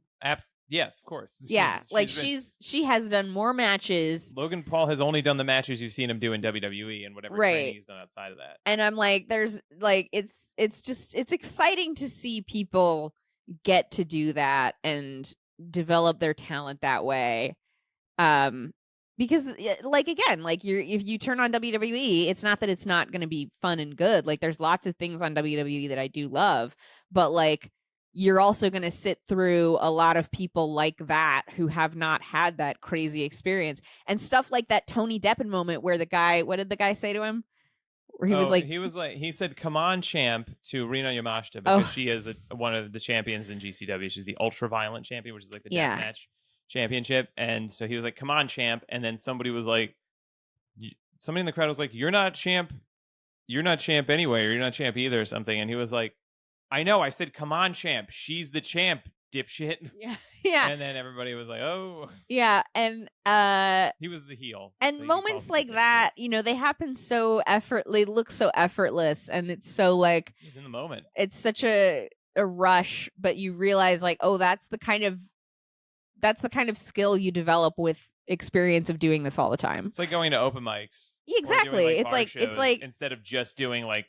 yes, of course. She has done more matches. Logan Paul has only done the matches you've seen him do in WWE and whatever training he's done outside of that. And I'm there's it's exciting to see people get to do that and develop their talent that way. Because again, if you turn on WWE, it's not that it's not going to be fun and good. There's lots of things on WWE that I do love, but you're also going to sit through a lot of people like that who have not had that crazy experience and stuff like that Tony Deppen moment where what did the guy say to him? Where he said, "Come on, champ," to Rina Yamashita because she is one of the champions in GCW. She's the ultra violent champion, which is the deathmatch championship. And so he was like, "Come on, champ." And then somebody in the crowd was like, "You're not champ. You're not champ anyway, or you're not champ either," or something. And he was like, I know. I said, "Come on, champ. She's the champ. dipshit. Yeah. Yeah. And then everybody was like, oh, Yeah. he was the heel. So And you could call moments people like that, dipshits. they happen so they look so effortless, and it's so like Just in the moment. it's such a rush, but you realize like, oh, that's the kind of skill you develop with experience of doing this all the time. It's like going to open mics. Exactly. Or doing, like, it's bar like shows it's like instead of just doing like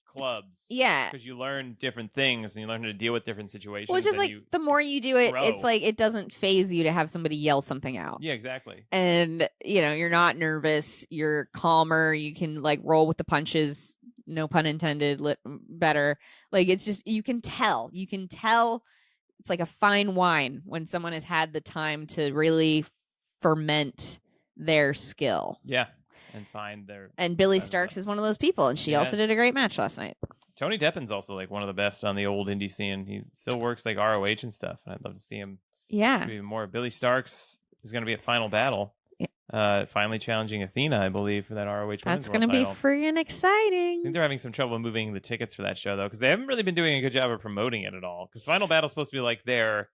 clubs. yeah. Because you learn different things and you learn how to deal with different situations. Well, it's just and like the more you do it, it's grow. like it doesn't phase you to have somebody yell something out. Yeah, exactly. And you're not nervous. You're calmer. You can like roll with the punches. No pun intended. Better. Like it's just you can tell. You can tell. It's like a fine wine when someone has had the time to really ferment their skill. Yeah, and find their. And Billy Starks is one of those people, and she also did a great match last night. Tony Deppin's also like one of the best on the old indie scene. He still works like ROH and stuff, and I'd love to see him. Yeah, do even more. Billy Starks is going to be at Final Battle. Finally challenging Athena, I believe, for that ROH That's going to be friggin' exciting. I think they're having some trouble moving the tickets for that show, though, because they haven't really been doing a good job of promoting it at all. Because Final Battle is supposed to be like the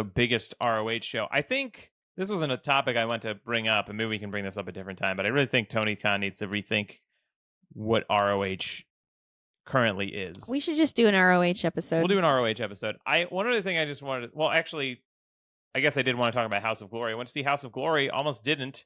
biggest ROH show. I think this wasn't a topic I want to bring up, and maybe we can bring this up a different time, but I really think Tony Khan needs to rethink what ROH currently is. We should just do an ROH episode. We'll do an ROH episode. One other thing I just wanted... Well, actually... I guess I did want to talk about House of Glory. I went to see House of Glory, almost didn't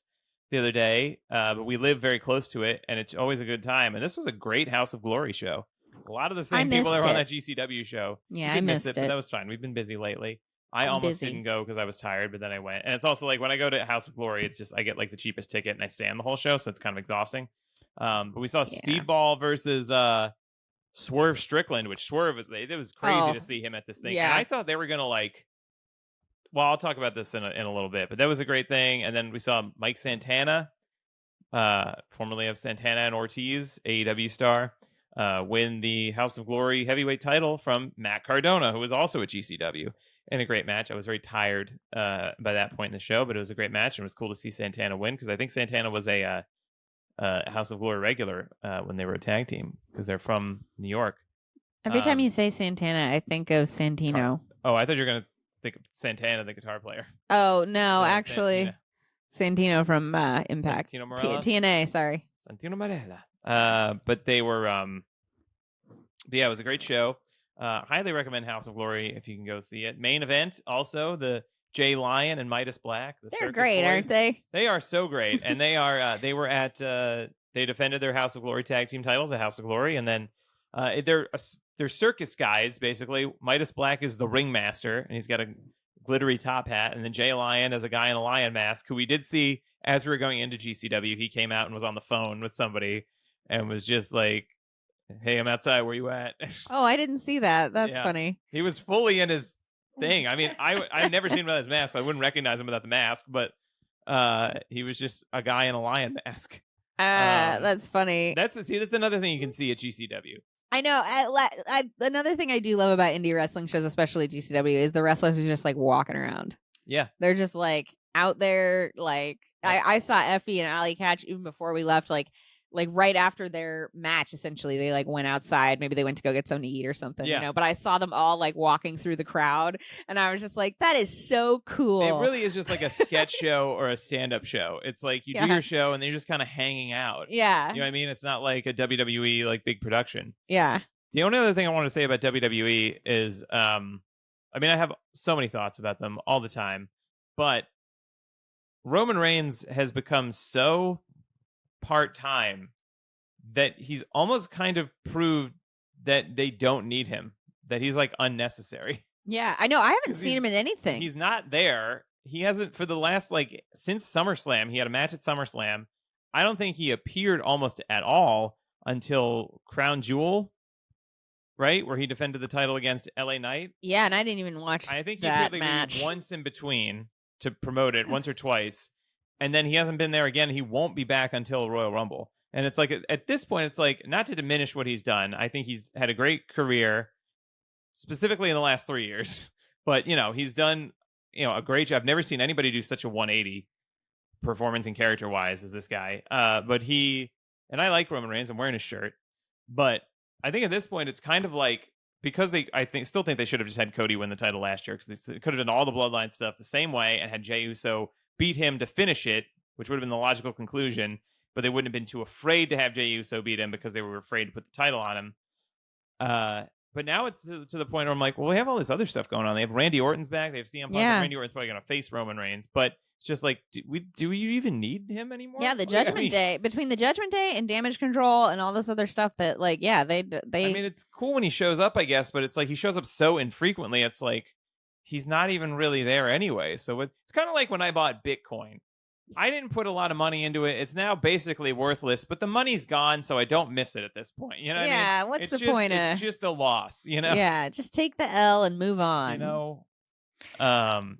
the other day, but we live very close to it, and it's always a good time. And this was a great House of Glory show. A lot of the same people that were on that GCW show. Yeah, I missed it. But that was fine. We've been busy lately. I almost didn't go because I was tired, but then I went. And it's also like when I go to House of Glory, it's just I get like the cheapest ticket and I stay on the whole show, so it's kind of exhausting. But we saw Speedball versus Swerve Strickland, which Swerve was... It was crazy to see him at this thing. Yeah. And I thought they were going to like... Well, I'll talk about this in a little bit, but that was a great thing. And then we saw Mike Santana, formerly of Santana and Ortiz, AEW star, win the House of Glory heavyweight title from Matt Cardona, who was also at GCW, in a great match. I was very tired by that point in the show, but it was a great match, and it was cool to see Santana win, because I think Santana was a House of Glory regular when they were a tag team, because they're from New York. Every time you say Santana, I think of Santino. I thought you were going to think of Santana, the guitar player. Oh, no, actually. Santino from Impact. TNA, sorry. Santino Marella. But they were... But yeah, it was a great show. Highly recommend House of Glory if you can go see it. Main event, also, the Jay Lyon and Midas Black. They're great, aren't they? They are so great. And they are... they were at... they defended their House of Glory tag team titles at House of Glory, and then they're circus guys, basically. Midas Black is the ringmaster, and he's got a glittery top hat. And then Jay Lyon as a guy in a lion mask, who we did see as we were going into GCW. He came out and was on the phone with somebody and was just like, "Hey, I'm outside. Where you at?" Oh, I didn't see that. That's funny. He was fully in his thing. I mean, I've never seen him without his mask, so I wouldn't recognize him without the mask. But he was just a guy in a lion mask. That's funny. That's another thing you can see at GCW. I know. Another thing I do love about indie wrestling shows, especially GCW, is the wrestlers are just like walking around. Yeah. They're just like out there. Like I saw Effie and Allie Catch even before we left, like right after their match, essentially, they like went outside. Maybe they went to go get something to eat or something, but I saw them all like walking through the crowd, and I was just like, that is so cool. It really is just like a sketch show or a stand-up show. It's like you do your show and then you're just kind of hanging out. Yeah. You know what I mean? It's not like a WWE like big production. Yeah. The only other thing I want to say about WWE is, I mean, I have so many thoughts about them all the time, but Roman Reigns has become so part-time that he's almost kind of proved that they don't need him, that he's like unnecessary. Yeah, I know. I haven't seen him in anything. He's not there. He hasn't for the last since SummerSlam. He had a match at SummerSlam. I don't think he appeared almost at all until Crown Jewel, right, where he defended the title against LA Knight. Yeah, and I didn't even watch I think he that appeared match once in between to promote it, once or twice. And then he hasn't been there again. He won't be back until Royal Rumble. And it's like, at this point, it's like, not to diminish what he's done. I think he's had a great career, specifically in the last 3 years. But, he's done, a great job. I've never seen anybody do such a 180 performance and character-wise as this guy. And I like Roman Reigns. I'm wearing his shirt. But I think at this point, it's kind of like because still think they should have just had Cody win the title last year, because they could have done all the bloodline stuff the same way and had Jey Uso beat him to finish it, which would have been the logical conclusion. But they wouldn't have been too afraid to have Jey Uso beat him because they were afraid to put the title on him. But now it's to the point where I'm like, well, we have all this other stuff going on. They have Randy Orton's back. They have CM Punk. Yeah. And Randy Orton's probably going to face Roman Reigns. But it's just like, do we even need him anymore? Yeah, the Judgment Day, between the Judgment Day and Damage Control and all this other stuff that, like, yeah, they. I mean, it's cool when he shows up, I guess, but it's like he shows up so infrequently. It's like he's not even really there anyway. So it's kind of like when I bought Bitcoin. I didn't put a lot of money into it. It's now basically worthless, but the money's gone, so I don't miss it at this point. You know what I mean? Yeah, what's the point? It's just a loss, you know? Yeah, just take the L and move on. You know? All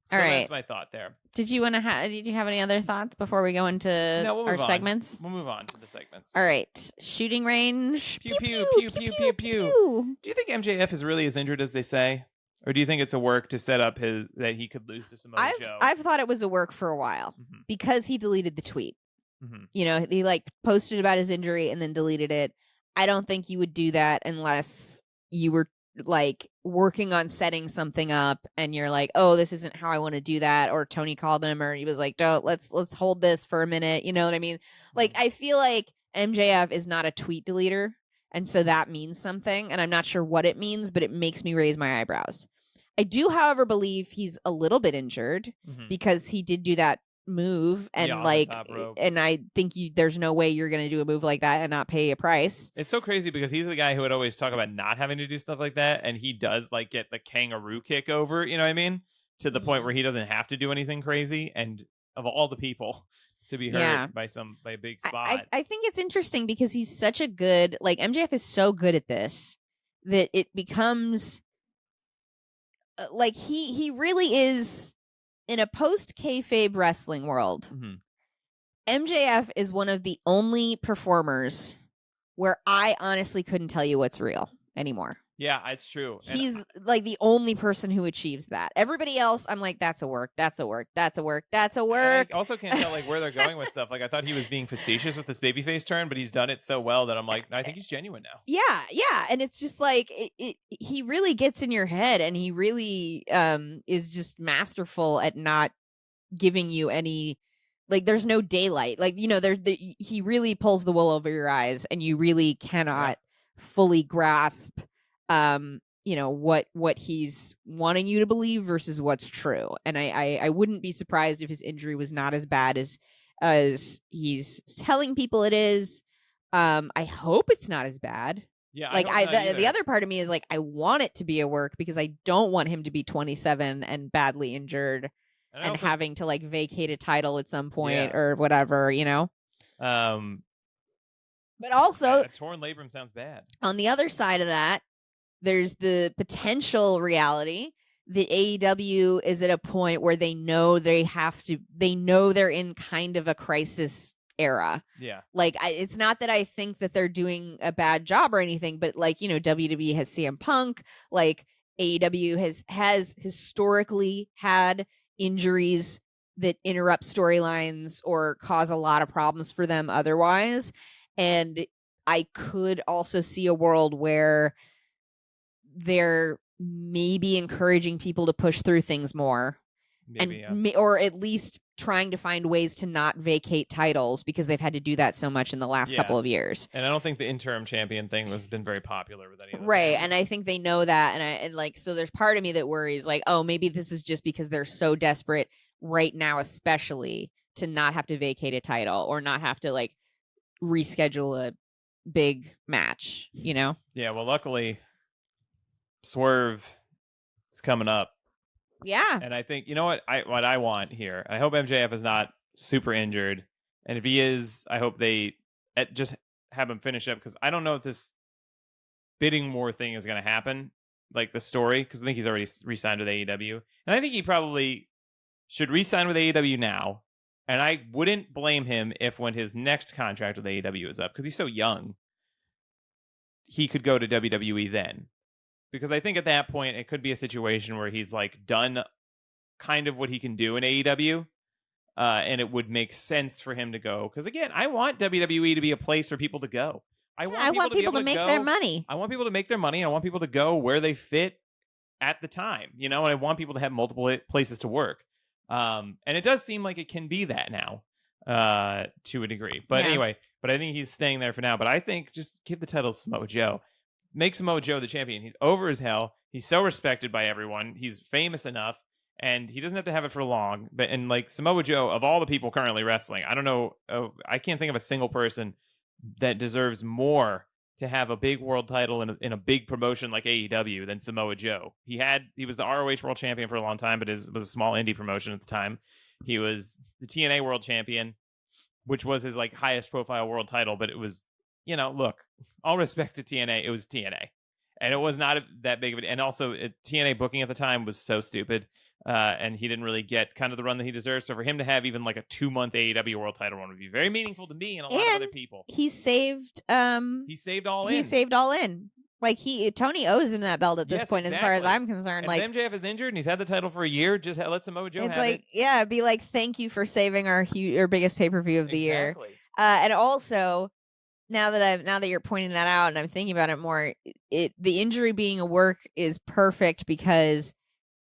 right. That's my thought there. Did you have any other thoughts before we go into our segments? We'll move on to the segments. All right. Shooting range. Pew, pew, pew, pew, pew, pew. Do you think MJF is really as injured as they say? Or do you think it's a work to set up that he could lose to Samoa Joe? I've thought it was a work for a while because he deleted the tweet. You know, he like posted about his injury and then deleted it. I don't think you would do that unless you were like working on setting something up and you're like, oh, this isn't how I want to do that. Or Tony called him or he was like, don't let's hold this for a minute. You know what I mean? Like, I feel like MJF is not a tweet deleter. And so that means something. And I'm not sure what it means, but it makes me raise my eyebrows. I do, however, believe he's a little bit injured because he did do that move. And and I think there's no way you're going to do a move like that and not pay a price. It's so crazy because he's the guy who would always talk about not having to do stuff like that. And he does like get the kangaroo kick over, you know what I mean? To the point where he doesn't have to do anything crazy. And of all the people to be hurt by a big spot. I think it's interesting because he's such a good, like MJF is so good at this that it becomes like he really is in a post kayfabe wrestling world. MJF is one of the only performers where I honestly couldn't tell you what's real anymore. Yeah, it's true. He's like the only person who achieves that. Everybody else, I'm like, that's a work. That's a work. That's a work. That's a work. I also can't tell like where they're going with stuff. Like I thought he was being facetious with this babyface turn, but he's done it so well that I'm like, I think he's genuine now. Yeah, and it's just like he really gets in your head, and he really is just masterful at not giving you any. Like there's no daylight. Like you know, he really pulls the wool over your eyes, and you really cannot fully grasp. You know what he's wanting you to believe versus what's true. And I wouldn't be surprised if his injury was not as bad as he's telling people it is. I hope it's not as bad. Yeah, like the other part of me is like I want it to be a work because I don't want him to be 27 and badly injured and having to like vacate a title at some point or whatever, you know. But also a torn labrum sounds bad. On the other side of that, there's the potential reality that AEW is at a point where they know they're in kind of a crisis era. Yeah. Like it's not that I think that they're doing a bad job or anything, but like, you know, WWE has CM Punk, like AEW has historically had injuries that interrupt storylines or cause a lot of problems for them otherwise. And I could also see a world where they're maybe encouraging people to push through things more. Or at least trying to find ways to not vacate titles because they've had to do that so much in the last couple of years. And I don't think the interim champion thing has been very popular with any of them. Right. And I think they know that. And like, so there's part of me that worries like, oh, maybe this is just because they're so desperate right now, especially to not have to vacate a title or not have to like reschedule a big match, you know? Yeah. Well, luckily Swerve is coming up. Yeah. And I think, you know what I want here, I hope MJF is not super injured. And if he is, I hope they just have him finish up because I don't know if this bidding war thing is going to happen, like the story, because I think he's already re-signed with AEW. And I think he probably should re-sign with AEW now. And I wouldn't blame him if when his next contract with AEW is up, because he's so young, he could go to WWE then. Because I think at that point, it could be a situation where he's like done kind of what he can do in AEW. And it would make sense for him to go. Because again, I want WWE to be a place for people to go. I I want people want to be people able to to make go. their money. I want people to make their money, and I want people to go where they fit at the time, and I want people to have multiple places to work. And it does seem like it can be that now, to a degree. But anyway, I think he's staying there for now. But I think just give the title to Samoa Joe. Make Samoa Joe the champion. He's over as hell. He's so respected by everyone. He's famous enough, and he doesn't have to have it for long. But like Samoa Joe, of all the people currently wrestling, I don't know. I can't think of a single person that deserves more to have a big world title in a big promotion like AEW than Samoa Joe. He was the ROH World Champion for a long time, but it was a small indie promotion at the time. He was the TNA World Champion, which was his like highest profile world title, but it was, look, all respect to TNA, it was TNA. And it was not that big of it. And also, TNA booking at the time was so stupid. And he didn't really get kind of the run that he deserves. So for him to have even like a 2-month AEW world title run would be very meaningful to me and a lot of other people. He saved He saved all in. He saved all in. Like Tony owes him that belt at this point, exactly. As far as I'm concerned. And like if MJF is injured and he's had the title for a year, just let Samoa Joe it's have like, it. Yeah, be like, thank you for saving our biggest pay-per-view of the year. And also, now that you're pointing that out and I'm thinking about it more, the injury being a work is perfect because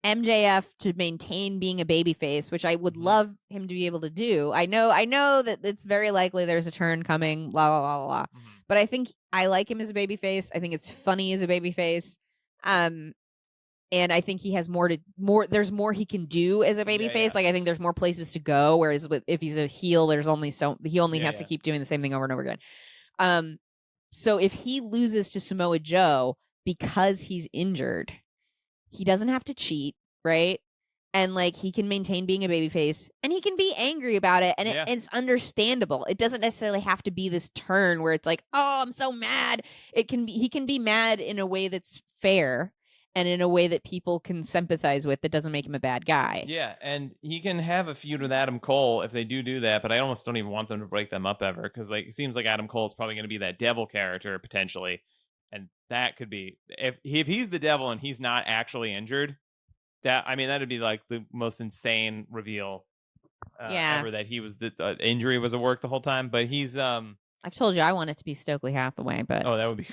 MJF, to maintain being a babyface, which I would love him to be able to do. I know that it's very likely there's a turn coming, blah blah blah blah. But I think I like him as a babyface. I think it's funny as a babyface. And I think he has there's more he can do as a babyface. Like I think there's more places to go. Whereas if he's a heel, there's only he only has to keep doing the same thing over and over again. So if he loses to Samoa Joe because he's injured, he doesn't have to cheat, right? And like he can maintain being a babyface, and he can be angry about it, and it's understandable. It doesn't necessarily have to be this turn where it's like, oh, I'm so mad. He can be mad in a way that's fair and in a way that people can sympathize with, that doesn't make him a bad guy. Yeah, and he can have a feud with Adam Cole if they do that, but I almost don't even want them to break them up ever, because like it seems like Adam Cole is probably going to be that devil character potentially, and that could be if he's the devil and he's not actually injured. That'd be like the most insane reveal ever, that he was the injury was a work the whole time. But he's I've told you I want it to be Stokely Hathaway, but that would be.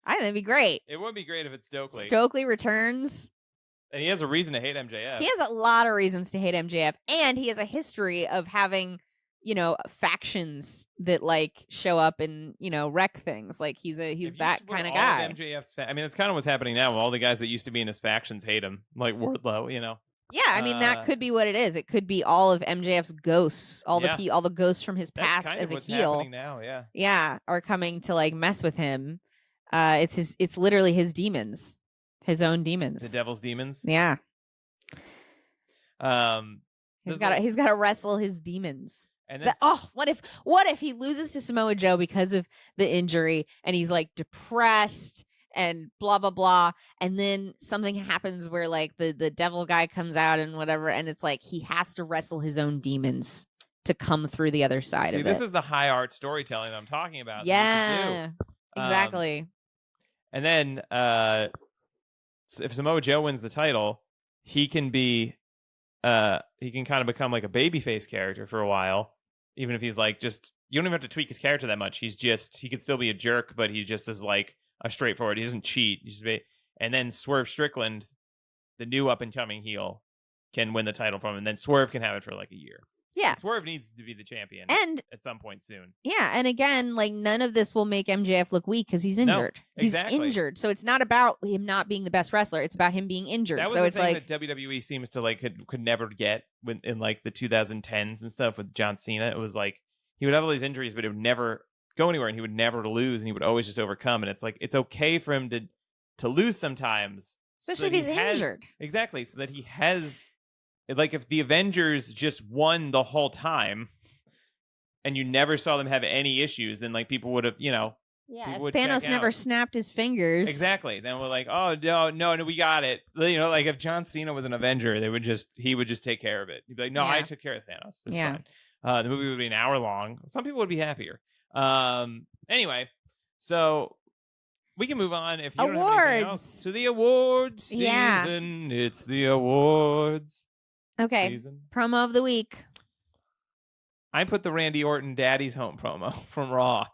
I think it'd be great. It would be great if it's Stokely. Stokely returns. And he has a reason to hate MJF. He has a lot of reasons to hate MJF, and he has a history of having, factions that like show up and wreck things. Like he's that kind of guy. Of MJF's that's kind of what's happening now. All the guys that used to be in his factions hate him, like Wardlow. Yeah, that could be what it is. It could be all of MJF's ghosts, all the ghosts from his past as a heel. Happening now, are coming to like mess with him. It's literally his demons, his own demons, the devil's demons. Yeah. He's got to wrestle his demons. And what if he loses to Samoa Joe because of the injury and he's like depressed and blah blah blah, and then something happens where like the devil guy comes out and whatever, and it's like he has to wrestle his own demons to come through the other side of it. This is the high art storytelling that I'm talking about. Yeah, exactly. And then if Samoa Joe wins the title, he can kind of become like a babyface character for a while, even if he's like just, you don't even have to tweak his character that much. He could still be a jerk, but he just is like a straightforward. He doesn't cheat. And then Swerve Strickland, the new up and coming heel, can win the title from him. And then Swerve can have it for like a year. Yeah. Swerve needs to be the champion at some point soon. Yeah, and again, like none of this will make MJF look weak because he's injured. No, exactly. He's injured. So it's not about him not being the best wrestler. It's about him being injured. That was so the it's thing like that WWE seems to like could never get in like the 2010s and stuff with John Cena. It was like he would have all these injuries, but it would never go anywhere, and he would never lose, and he would always just overcome. And it's like it's okay for him to lose sometimes, especially if he's injured. Exactly, so that he has. Like if the Avengers just won the whole time and you never saw them have any issues, then like people would have, if Thanos never snapped his fingers. Exactly. Then we're like, oh no, we got it. Like if John Cena was an Avenger, he would just take care of it. He'd be like, no, I took care of Thanos. It's fine. The movie would be an hour long. Some people would be happier. Anyway, so we can move on if you don't have anything else to the awards season. It's the awards. Okay, season. Promo of the week. I put the Randy Orton Daddy's Home promo from Raw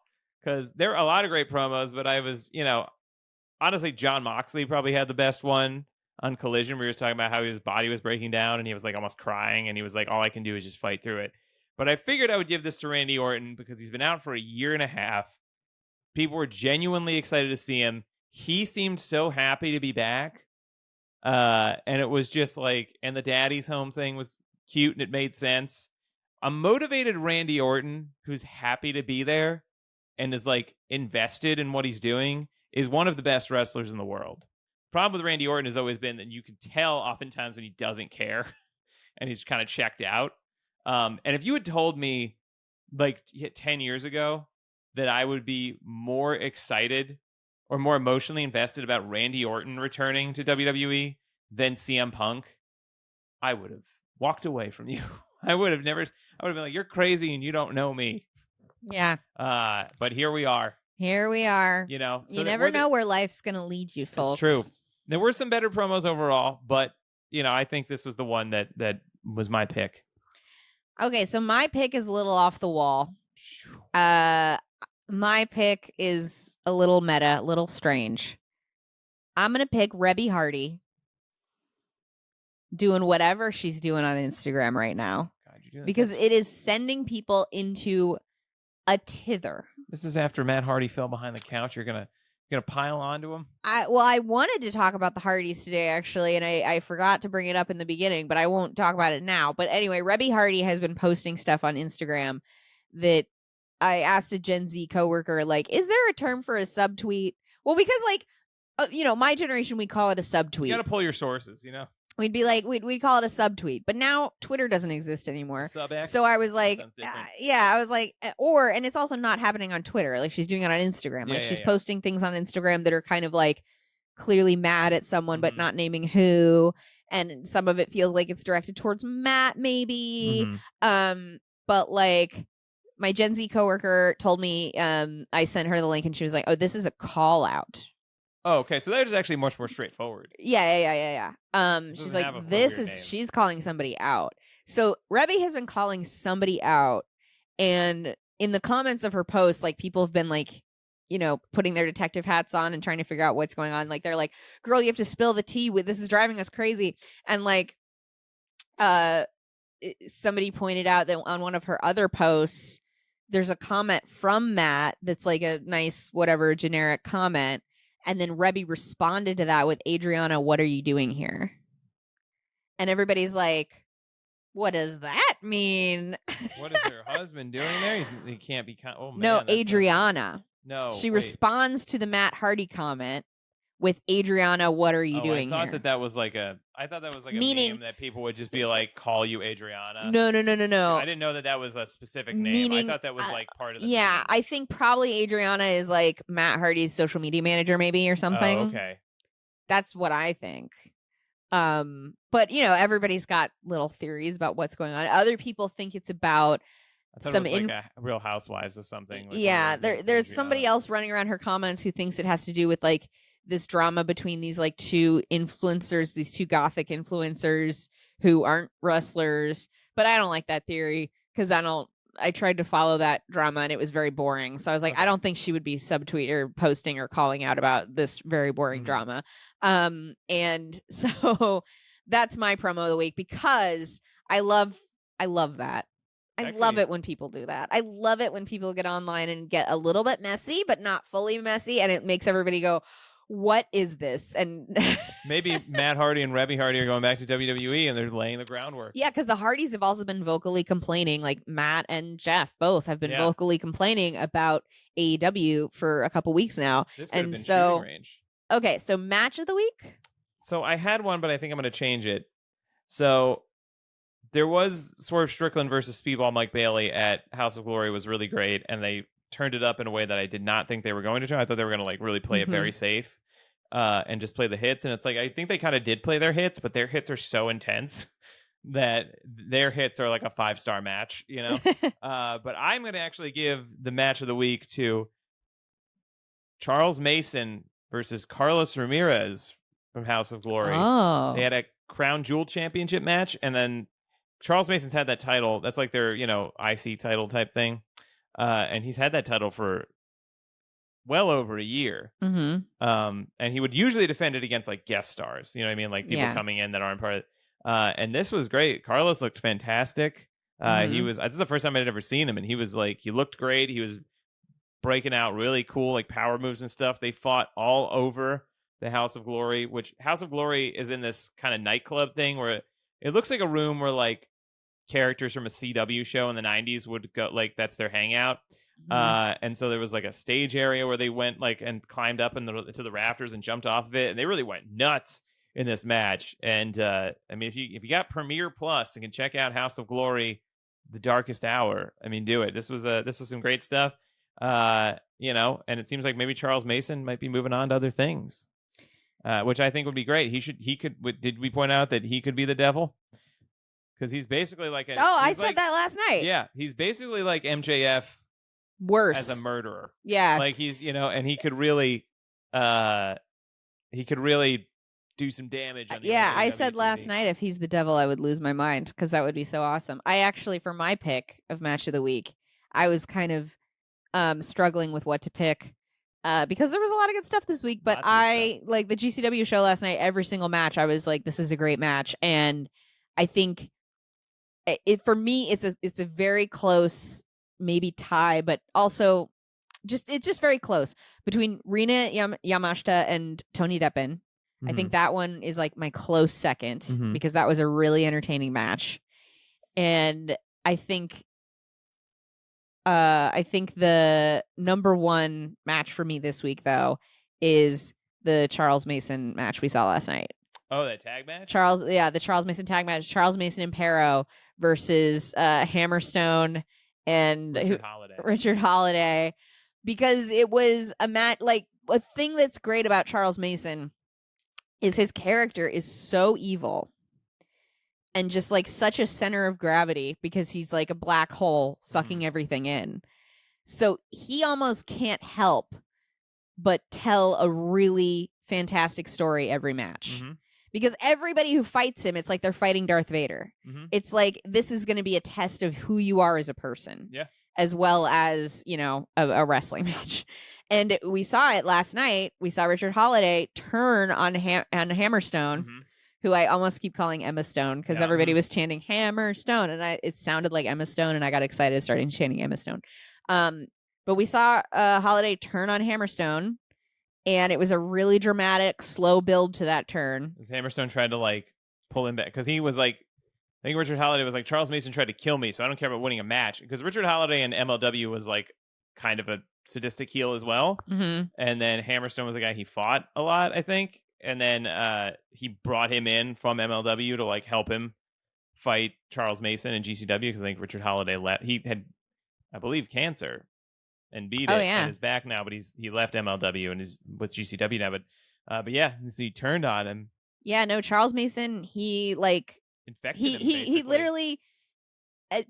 because there are a lot of great promos, but I was, honestly, John Moxley probably had the best one on Collision, where he was talking about how his body was breaking down and he was like almost crying, and he was like, all I can do is just fight through it. But I figured I would give this to Randy Orton because he's been out for a year and a half. People were genuinely excited to see him. He seemed so happy to be back. And it was just like, and the daddy's home thing was cute and it made sense. A motivated Randy Orton who's happy to be there and is like invested in what he's doing is one of the best wrestlers in the world. Problem with Randy Orton has always been that you can tell oftentimes when he doesn't care and he's kind of checked out. And if you had told me like 10 years ago that I would be more excited or more emotionally invested about Randy Orton returning to WWE than CM Punk, I would have walked away from you. I would have been like, you're crazy and you don't know me. Yeah. But here we are. Here we are. So you never know where life's going to lead you, folks. It's true. There were some better promos overall, but I think this was the one that was my pick. Okay, so my pick is a little off the wall. My pick is a little meta, a little strange. I'm going to pick Rebby Hardy doing whatever she's doing on Instagram right now. God, because it is sending people into a tither. This is after Matt Hardy fell behind the couch. You're gonna pile onto him? I wanted to talk about the Hardys today, actually, and I forgot to bring it up in the beginning, but I won't talk about it now. But anyway, Rebby Hardy has been posting stuff on Instagram that I asked a Gen Z coworker, like, is there a term for a subtweet? Well, because my generation, we call it a subtweet. You got to pull your sources, We'd be like, we'd call it a subtweet, but now Twitter doesn't exist anymore. Sub-X? So I was like, I was like, and it's also not happening on Twitter. Like she's doing it on Instagram. Like she's posting things on Instagram that are kind of like clearly mad at someone, but not naming who. And some of it feels like it's directed towards Matt, maybe. But like my Gen Z coworker told me, I sent her the link and she was like, oh, this is a call out. Oh, okay. So that is actually much more straightforward. Yeah. She's like, she's calling somebody out. So Rebby has been calling somebody out. And in the comments of her posts, like people have been like, putting their detective hats on and trying to figure out what's going on. Like they're like, girl, you have to spill the tea. This is driving us crazy. And like, somebody pointed out that on one of her other posts, there's a comment from Matt that's like a nice, whatever, generic comment. And then Rebby responded to that with, Adriana, what are you doing here? And everybody's like, what does that mean? What is her husband doing there? He can't be... Oh, man. No, Adriana. No, she responds to the Matt Hardy comment with, Adriana, what are you doing here? I thought that was like a meme that people would just be like, call you Adriana. No. I didn't know that was a specific name. I thought that was like part of the Yeah, name. I think probably Adriana is like Matt Hardy's social media manager maybe or something. Oh, okay. That's what I think. But everybody's got little theories about what's going on. Other people think it's about some like a Real Housewives or something. Like there's somebody else running around her comments who thinks it has to do with like this drama between these like two influencers, these two gothic influencers who aren't wrestlers. But I don't like that theory because I tried to follow that drama and it was very boring. So I was like, I don't think she would be subtweet or posting or calling out about this very boring drama. And so that's my promo of the week because I love that. I love it when people do that. I love it when people get online and get a little bit messy, but not fully messy. And it makes everybody go, what is this? And maybe Matt Hardy and Rebby Hardy are going back to WWE and they're laying the groundwork. Yeah, because the Hardys have also been vocally complaining, like Matt and Jeff both have been vocally complaining about AEW for a couple weeks now. This could have been shooting range. Okay, so match of the week? So I had one, but I think I'm going to change it. So there was Swerve Strickland versus Speedball Mike Bailey at House of Glory was really great, and they turned it up in a way that I did not think they were going to try. I thought they were going to like really play it very safe and just play the hits. And it's like, I think they kind of did play their hits, but their hits are so intense that their hits are like a 5-star match, but I'm going to actually give the match of the week to Charles Mason versus Carlos Ramirez from House of Glory. Oh. They had a Crown Jewel Championship match, and then Charles Mason's had that title. That's like their, IC title type thing. And he's had that title for well over a year. Mm-hmm. And he would usually defend it against like guest stars, you know what I mean, like people Yeah. coming in that aren't part of it. And this was great. Carlos looked fantastic. He Mm-hmm. was, this is the first time I'd ever seen him, and he was like, he looked great. He was breaking out really cool like power moves and stuff. They fought all over the House of Glory, which House of Glory is in this kind of nightclub thing where it looks like a room where like characters from a CW show in the 90s would go, like that's their hangout. Mm-hmm. And so there was like a stage area where they went like and climbed up to the rafters and jumped off of it, and they really went nuts in this match. And I mean, if you got Premiere Plus and can check out House of Glory, The Darkest Hour, I mean, do it. This was some great stuff. You know, and it seems like maybe Charles Mason might be moving on to other things, which I think would be great. Did we point out that he could be the devil? Because he's basically like I said that last night. Yeah, he's basically like MJF Worse as a murderer. Yeah, like he's, you know, and he could really do some damage on I said last night if he's the devil I would lose my mind, because that would be so awesome. I actually, for my pick of match of the week, I was kind of struggling with what to pick because there was a lot of good stuff this week, but I like the GCW show last night. Every single match I was like, this is a great match. And I think for me it's a very close maybe tie, but also it's just very close between Rina Yamashita and Tony Deppen. Mm-hmm. I think that one is like my close second, because that was a really entertaining match. And I think the number one match for me this week, though, is the Charles Mason match we saw last night. Oh, that tag match? The Charles Mason tag match. Charles Mason and Pero versus Hammerstone and Richard Holiday. Because it was a match, like, a thing that's great about Charles Mason is his character is so evil and just like such a center of gravity, because he's like a black hole sucking everything in. So he almost can't help but tell a really fantastic story every match. Because everybody who fights him, it's like they're fighting Darth Vader. It's like, this is going to be a test of who you are as a person. Yeah. As well as, you know, a wrestling match. And we saw it last night. We saw Richard Holiday turn on Hammerstone, who I almost keep calling Emma Stone, because everybody was chanting Hammerstone, and it sounded like Emma Stone, and I got excited starting chanting Emma Stone. But we saw Holiday turn on Hammerstone, and it was a really dramatic, slow build to that turn. As Hammerstone tried to like pull him back, because he was like, I think Richard Holiday was like, Charles Mason tried to kill me, so I don't care about winning a match. Because Richard Holiday in MLW was like kind of a sadistic heel as well. And then Hammerstone was the guy he fought a lot, I think. And then he brought him in from MLW to like help him fight Charles Mason in GCW, because I think Richard Holiday he had, I believe, cancer and beat it and is back now, but he left MLW and is with GCW now. But yeah, so he turned on him. Yeah, no, Charles Mason, he like infected him, he literally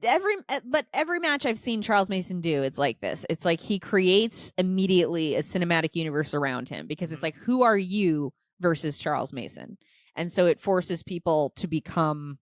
every match I've seen Charles Mason do, it's like this. It's like he creates immediately a cinematic universe around him, because it's like, who are you versus Charles Mason? And so it forces people to become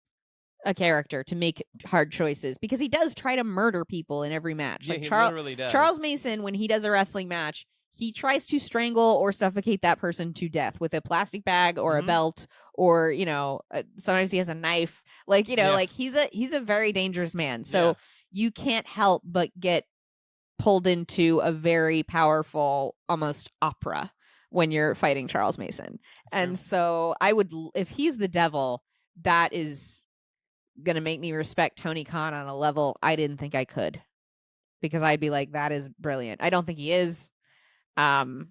a character, to make hard choices, because he does try to murder people in every match. Yeah, like he literally does. Charles Mason, when he does a wrestling match, he tries to strangle or suffocate that person to death with a plastic bag or a belt, or, you know, sometimes he has a knife. Like, you know, like he's a very dangerous man. So you can't help but get pulled into a very powerful, almost opera when you're fighting Charles Mason. And so I would, if he's the devil, that is going to make me respect Tony Khan on a level I didn't think I could, because I'd be like, that is brilliant. I don't think he is. But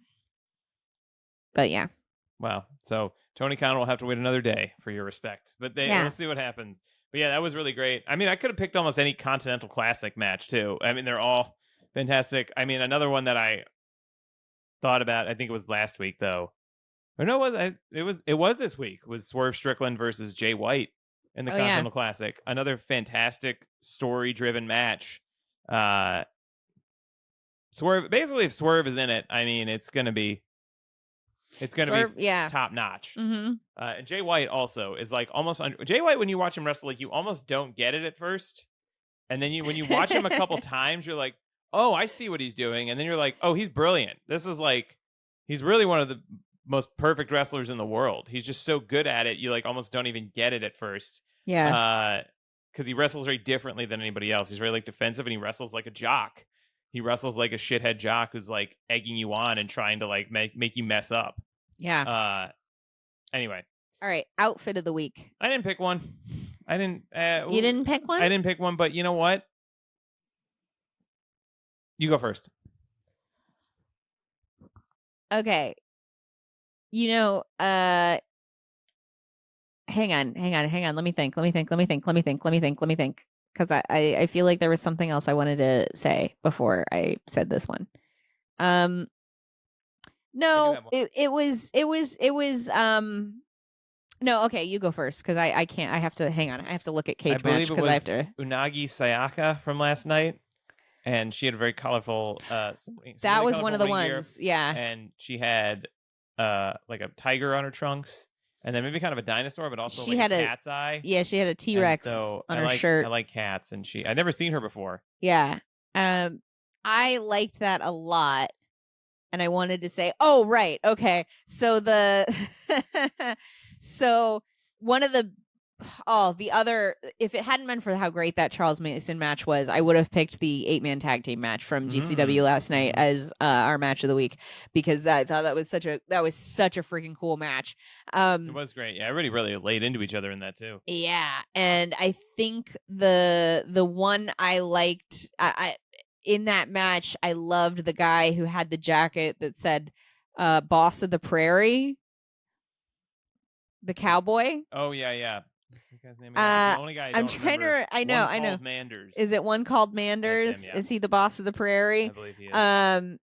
yeah. Wow. So Tony Khan will have to wait another day for your respect, but we'll see what happens. But yeah, that was really great. I mean, I could have picked almost any Continental Classic match too. I mean, they're all fantastic. I mean, another one that I thought about, I think it was last week though. Or no, it was this week, was Swerve Strickland versus Jay White in the Continental Classic. Another fantastic story-driven match. Swerve, basically, if Swerve is in it, I mean, it's gonna be top notch. And Jay White also is like almost Jay White, when you watch him wrestle, like you almost don't get it at first, and then when you watch him a couple times, you're like, oh, I see what he's doing. And then you're like, oh, he's brilliant. This is like, he's really one of the most perfect wrestlers in the world. He's just so good at it. You like almost don't even get it at first. Yeah. Because he wrestles very differently than anybody else. He's very like defensive and he wrestles like a jock. He wrestles like a shithead jock who's like egging you on and trying to like make you mess up. Yeah. Anyway. All right. Outfit of the week. I didn't pick one. I didn't. You didn't pick one? I didn't pick one, but you know what? You go first. Okay. You know, hang on. Let me think. Because I feel like there was something else I wanted to say before I said this one. No, it was no, okay, you go first because I can't. I have to hang on. I have to look at Cage Match because I have to. Unagi Sayaka from last night, and she had a very colorful. That really was one of the ones, yeah. And she had like a tiger on her trunks, and then maybe kind of a dinosaur, but also she like had a cat's eye. Yeah, she had a T-Rex on her shirt. I like cats, and I'd never seen her before. Yeah, I liked that a lot. And I wanted to say, oh, right. Okay. So so one of the other, if it hadn't been for how great that Charles Mason match was, I would have picked the 8-man tag team match from GCW last night as our match of the week, because I thought that was such a freaking cool match. It was great. Yeah, everybody really laid into each other in that too. Yeah. And I think the one I liked, in that match, I loved the guy who had the jacket that said Boss of the Prairie. The cowboy. Oh, yeah. That guy's name is the only guy I'm trying to. I know. Manders. Is it one called Manders? Him, yeah. Is he the Boss of the Prairie? I believe he is.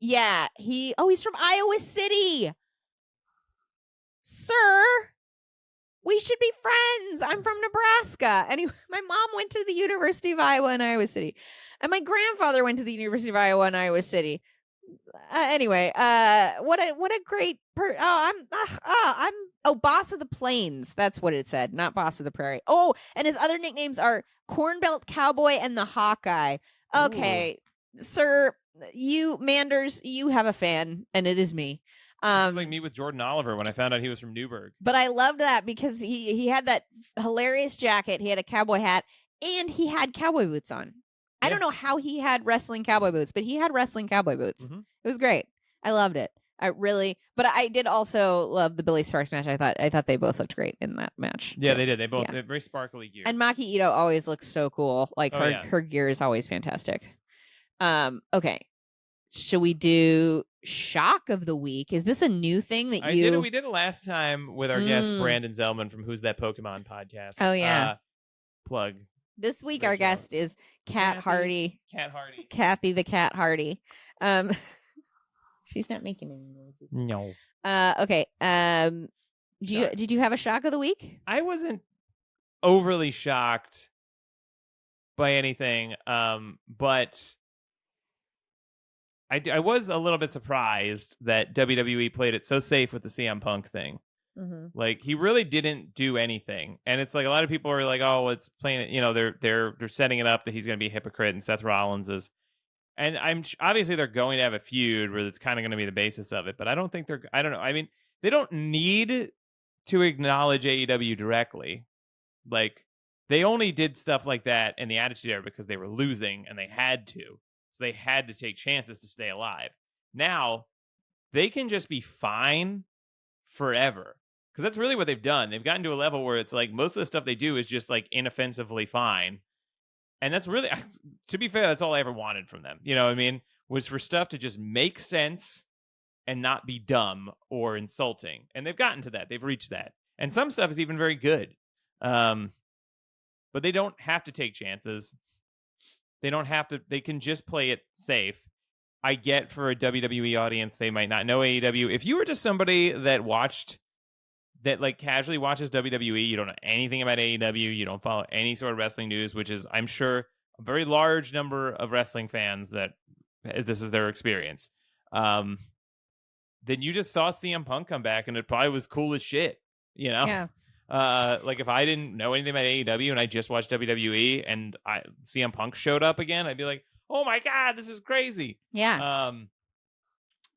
Yeah. He's from Iowa City. Sir, we should be friends. I'm from Nebraska. Anyway, my mom went to the University of Iowa in Iowa City. And my grandfather went to the University of Iowa in Iowa City. Anyway, what a great I'm Boss of the Plains. That's what it said, not Boss of the Prairie. Oh, and his other nicknames are Cornbelt Cowboy and the Hawkeye. Okay, ooh. Sir, Manders, you have a fan, and it is me. This is like me with Jordan Oliver when I found out he was from Newburgh. But I loved that because he had that hilarious jacket, he had a cowboy hat, and he had cowboy boots on. Yeah. I don't know how he had wrestling cowboy boots, but he had wrestling cowboy boots. Mm-hmm. It was great. I loved it. But I did also love the Billy Sparks match. I thought they both looked great in that match. Yeah, too. They did. They both did very sparkly gear. And Maki Ito always looks so cool. Like her gear is always fantastic. Okay. Should we do shock of the week? Is this a new thing that you? We did it last time with our guest Brandon Zellman from Who's That Pokemon podcast. Oh yeah. Plug. This week our guest is Cat Hardy. Cat Hardy. Kathy the Cat Hardy. She's not making any noises. No. Okay. Did you have a shock of the week? I wasn't overly shocked by anything, but I was a little bit surprised that WWE played it so safe with the CM Punk thing. Mm-hmm. Like, he really didn't do anything, and it's like a lot of people are like, "Oh, it's playing it." You know, they're setting it up that he's going to be a hypocrite, and Seth Rollins is. And obviously they're going to have a feud where it's kind of going to be the basis of it, but I don't think I don't know. I mean, they don't need to acknowledge AEW directly. Like, they only did stuff like that in the Attitude Era because they were losing and they had to. So they had to take chances to stay alive. Now, they can just be fine forever. Because that's really what they've done. They've gotten to a level where it's like most of the stuff they do is just like inoffensively fine. And that's really, to be fair, that's all I ever wanted from them. You know what I mean? Was for stuff to just make sense and not be dumb or insulting. And they've gotten to that. They've reached that. And some stuff is even very good. But they don't have to take chances. They don't have to. They can just play it safe. I get for a WWE audience, they might not know AEW. If you were just somebody that like casually watches WWE, you don't know anything about AEW, you don't follow any sort of wrestling news, which is, I'm sure, a very large number of wrestling fans that this is their experience. Then you just saw CM Punk come back, and it probably was cool as shit, you know? Yeah. Like, if I didn't know anything about AEW and I just watched WWE and CM Punk showed up again, I'd be like, oh my God, this is crazy. Yeah.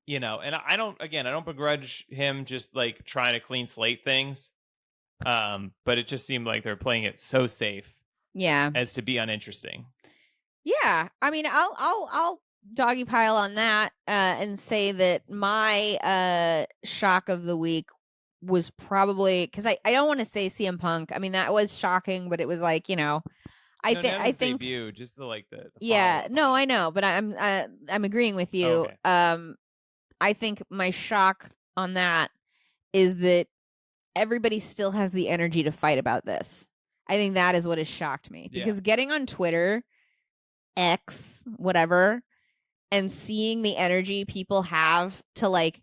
And I don't begrudge him just like trying to clean slate things. But it just seemed like they're playing it so safe Yeah. as to be uninteresting. Yeah. I mean, I'll doggy pile on that and say that my shock of the week was probably because I don't want to say CM Punk. I mean, that was shocking, but it was like, No, not his think debut, just the follow yeah, up no, on it. I know, but I'm agreeing with Oh, you. okay. I think my shock on that is that everybody still has the energy to fight about this. I think that is what has shocked me Yeah. because getting on Twitter, X, whatever, and seeing the energy people have to like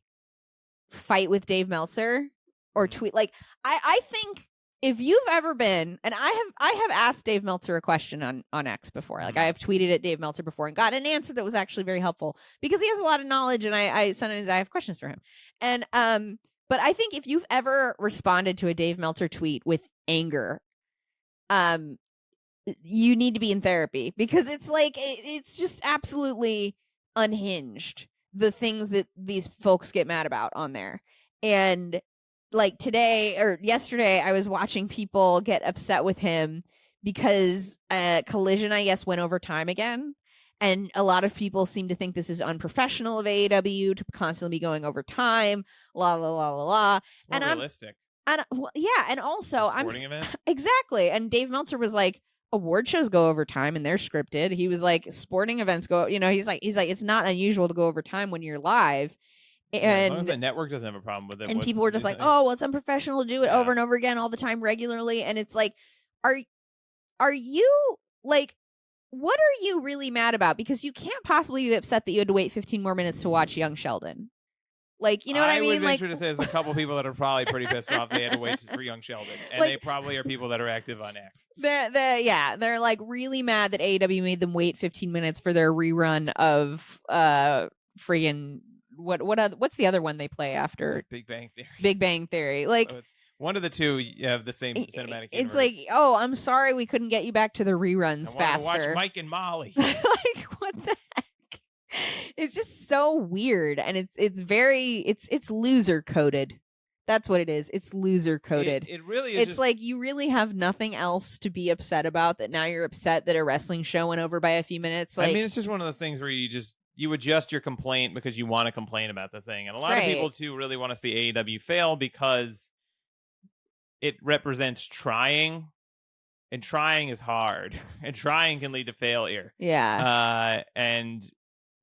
fight with Dave Meltzer or tweet like I think if you've ever been, and I have asked Dave Meltzer a question on X before. Like I have tweeted at Dave Meltzer before and got an answer that was actually very helpful because he has a lot of knowledge and I sometimes I have questions for him. And but I think if you've ever responded to a Dave Meltzer tweet with anger, you need to be in therapy because it's like it's just absolutely unhinged the things that these folks get mad about on there. And like today or yesterday I was watching people get upset with him because Collision I guess went over time again, and a lot of people seem to think this is unprofessional of AEW to constantly be going over time, la la la la la. It's more And realistic. yeah, and also sporting event. Exactly. And Dave Meltzer was like, award shows go over time and they're scripted. He was like, sporting events go, he's like it's not unusual to go over time when you're live. And as long as the network doesn't have a problem with it. And people were just like, oh, well, it's unprofessional to do it over and over again all the time regularly. And it's like, are you like, what are you really mad about? Because you can't possibly be upset that you had to wait 15 more minutes to watch Young Sheldon. Like, you know what I mean? I would venture to say there's a couple people that are probably pretty pissed off they had to wait for Young Sheldon, and they probably are people that are active on X. They're like really mad that AEW made them wait 15 minutes for their rerun of friggin' what's the other one they play after Big Bang Theory? Big Bang Theory. Like, it's one of the two of the same cinematic universe. It's like, oh, I'm sorry we couldn't get you back to the reruns faster. I watch Mike and Molly. Like, what the heck? It's just so weird, and it's loser coded. That's what it is. It's loser coded. It really is. It's like you really have nothing else to be upset about. That now you're upset that a wrestling show went over by a few minutes. Like, I mean, it's just one of those things where you adjust your complaint because you want to complain about the thing, and a lot of people too really want to see AEW fail because it represents trying. And trying is hard, and trying can lead to failure. Yeah. And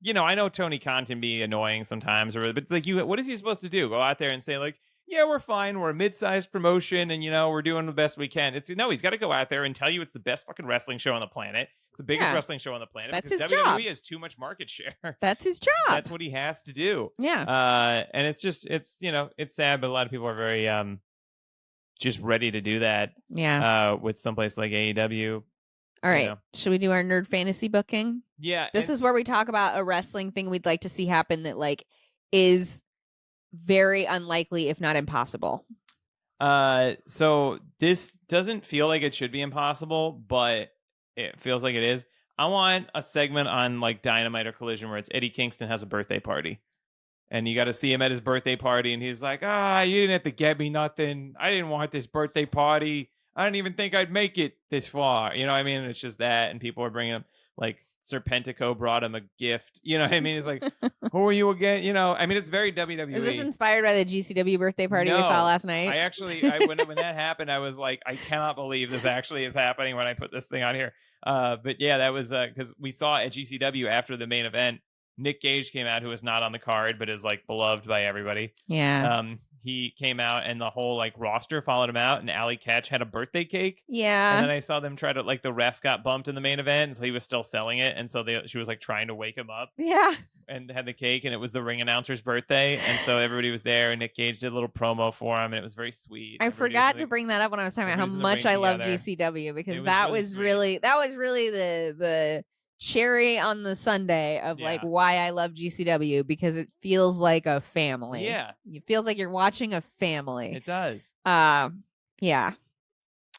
I know Tony Khan can be annoying sometimes, but like what is he supposed to do? Go out there and say like, yeah, we're fine, we're a mid-sized promotion, and we're doing the best we can. He's got to go out there and tell you it's the best fucking wrestling show on the planet. It's the biggest wrestling show on the planet. That's his WWE job. has too much market share. That's his job. That's what he has to do. Yeah. And it's sad, but a lot of people are very just ready to do that. Yeah. With someplace like AEW. All right. Should we do our nerd fantasy booking? Yeah. This is where we talk about a wrestling thing we'd like to see happen that like is very unlikely, if not impossible. So this doesn't feel like it should be impossible, but it feels like it is. I want a segment on like Dynamite or Collision where it's Eddie Kingston has a birthday party. And you got to see him at his birthday party, and he's like, you didn't have to get me nothing. I didn't want this birthday party. I didn't even think I'd make it this far. You know what I mean? It's just that, and people are bringing him, like, Serpentico brought him a gift. You know what I mean? It's like, who are you again? I mean, it's very WWE. Is this inspired by the GCW birthday party we saw last night? I actually, when that happened, I was like, I cannot believe this actually is happening when I put this thing on here. But yeah, that was because we saw at GCW after the main event, Nick Gage came out, who was not on the card, but is like beloved by everybody. Yeah. He came out and the whole like roster followed him out, and Allie Katch had a birthday cake. Yeah. And then I saw them try to like the ref got bumped in the main event, and so he was still selling it, and so she was like trying to wake him up. Yeah. And had the cake, and it was the ring announcer's birthday, and so everybody was there, and Nick Gage did a little promo for him, and it was very sweet. I forgot to bring that up when I was talking about how much I love GCW, because that was really the cherry on the sundae of like why I love GCW, because it feels like a family. Yeah. It feels like you're watching a family. It does. Yeah.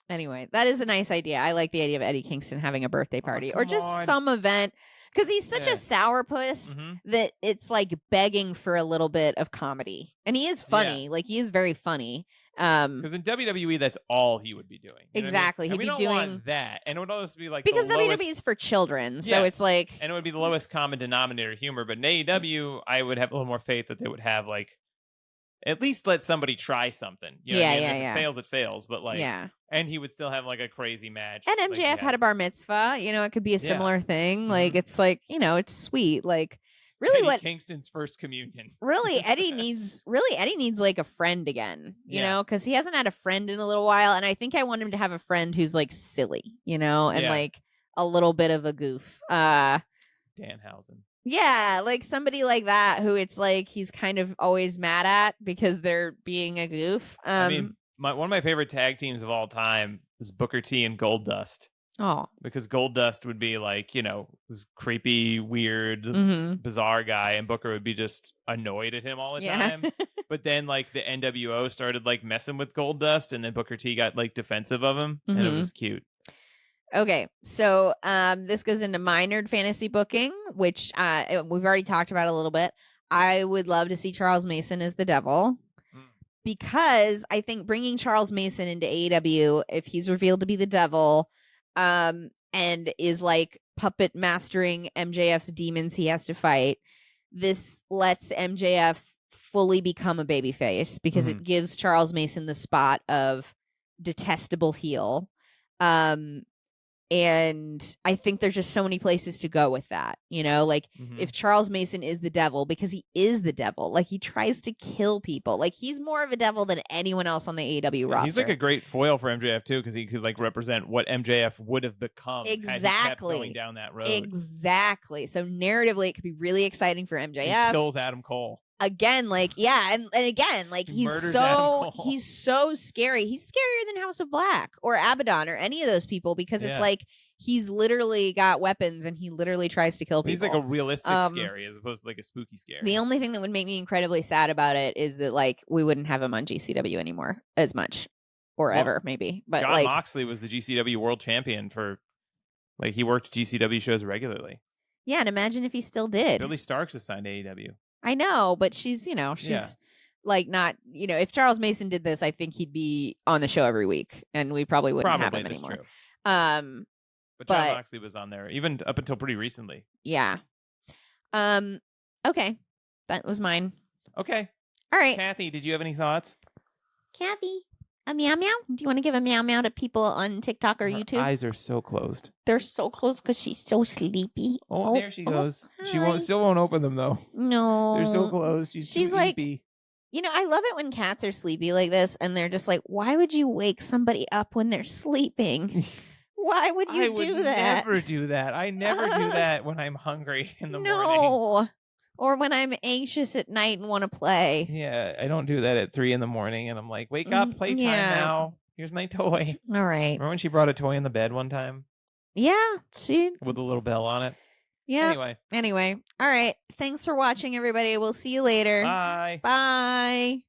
Anyway, that is a nice idea. I like the idea of Eddie Kingston having a birthday party or come just on. some event because he's such Yeah. a sourpuss that it's like begging for a little bit of comedy. And he is funny. Like he is very funny. Because in WWE, that's all he would be doing. You know what I mean? Exactly. And He'd we be don't doing want that. And it would always be like because the lowest... WWE is for children, so Yes. it's like And it would be the lowest common denominator humor. But in AEW, I would have a little more faith that they would have like at least let somebody try something. You know what I mean? If it fails, it fails. But like, and he would still have like a crazy match. And like MJF had a bar mitzvah. You know, it could be a similar thing. Like it's like, you know, it's sweet. Like really, Eddie what Kingston's first communion. Really, Eddie needs like a friend again. You know, because he hasn't had a friend in a little while, and I think I want him to have a friend who's like silly. You know, and like a little bit of a goof. Danhausen. Yeah, like somebody like that who it's like he's kind of always mad at because they're being a goof. I mean, one of my favorite tag teams of all time is Booker T and Goldust. Oh, because Goldust would be like, you know, this creepy, weird, bizarre guy, and Booker would be just annoyed at him all the time. But then, like, the NWO started like messing with Goldust, and then Booker T got like defensive of him, and it was cute. Okay, so this goes into my nerd fantasy booking, which we've already talked about a little bit. I would love to see Charles Mason as the devil because I think bringing Charles Mason into AEW, if he's revealed to be the devil, and is like puppet mastering MJF's demons he has to fight, this lets MJF fully become a babyface because it gives Charles Mason the spot of detestable heel. And I think there's just so many places to go with that, you know, like if Charles Mason is the devil, because he is the devil, like he tries to kill people, like he's more of a devil than anyone else on the AEW roster. He's like a great foil for MJF too, because he could like represent what MJF would have become had he kept going down that road. Exactly. So narratively, it could be really exciting for MJF. He kills Adam Cole. Again, like, yeah, and again, like he's so scary. He's scarier than House of Black or Abaddon or any of those people because it's like he's literally got weapons and he literally tries to kill people. He's like a realistic scary as opposed to like a spooky scary. The only thing that would make me incredibly sad about it is that like we wouldn't have him on GCW anymore as much or ever maybe. But John like Moxley was the GCW world champion for like he worked GCW shows regularly. Yeah, and imagine if he still did. Billy Starks is signed to AEW. I know, but she's like not, you know, if Charles Mason did this, I think he'd be on the show every week and we probably wouldn't have him anymore. True. But John Moxley was on there even up until pretty recently. Yeah. Okay. That was mine. Okay. All right. Kathy, did you have any thoughts? Kathy, a meow meow? Do you want to give a meow meow to people on TikTok or YouTube? Her eyes are so closed. They're so closed because she's so sleepy. Oh, there she goes. She still won't open them though. No. They're still closed. She's like, sleepy. You know, I love it when cats are sleepy like this and they're just like, why would you wake somebody up when they're sleeping? Why would you do that? I never do that. I never do that when I'm hungry in the morning. No. Or when I'm anxious at night and want to play. Yeah, I don't do that at 3 a.m. and I'm like, wake up, playtime now. Here's my toy. All right. Remember when she brought a toy in the bed one time? Yeah, she... With a little bell on it? Yeah. Anyway. All right. Thanks for watching, everybody. We'll see you later. Bye. Bye.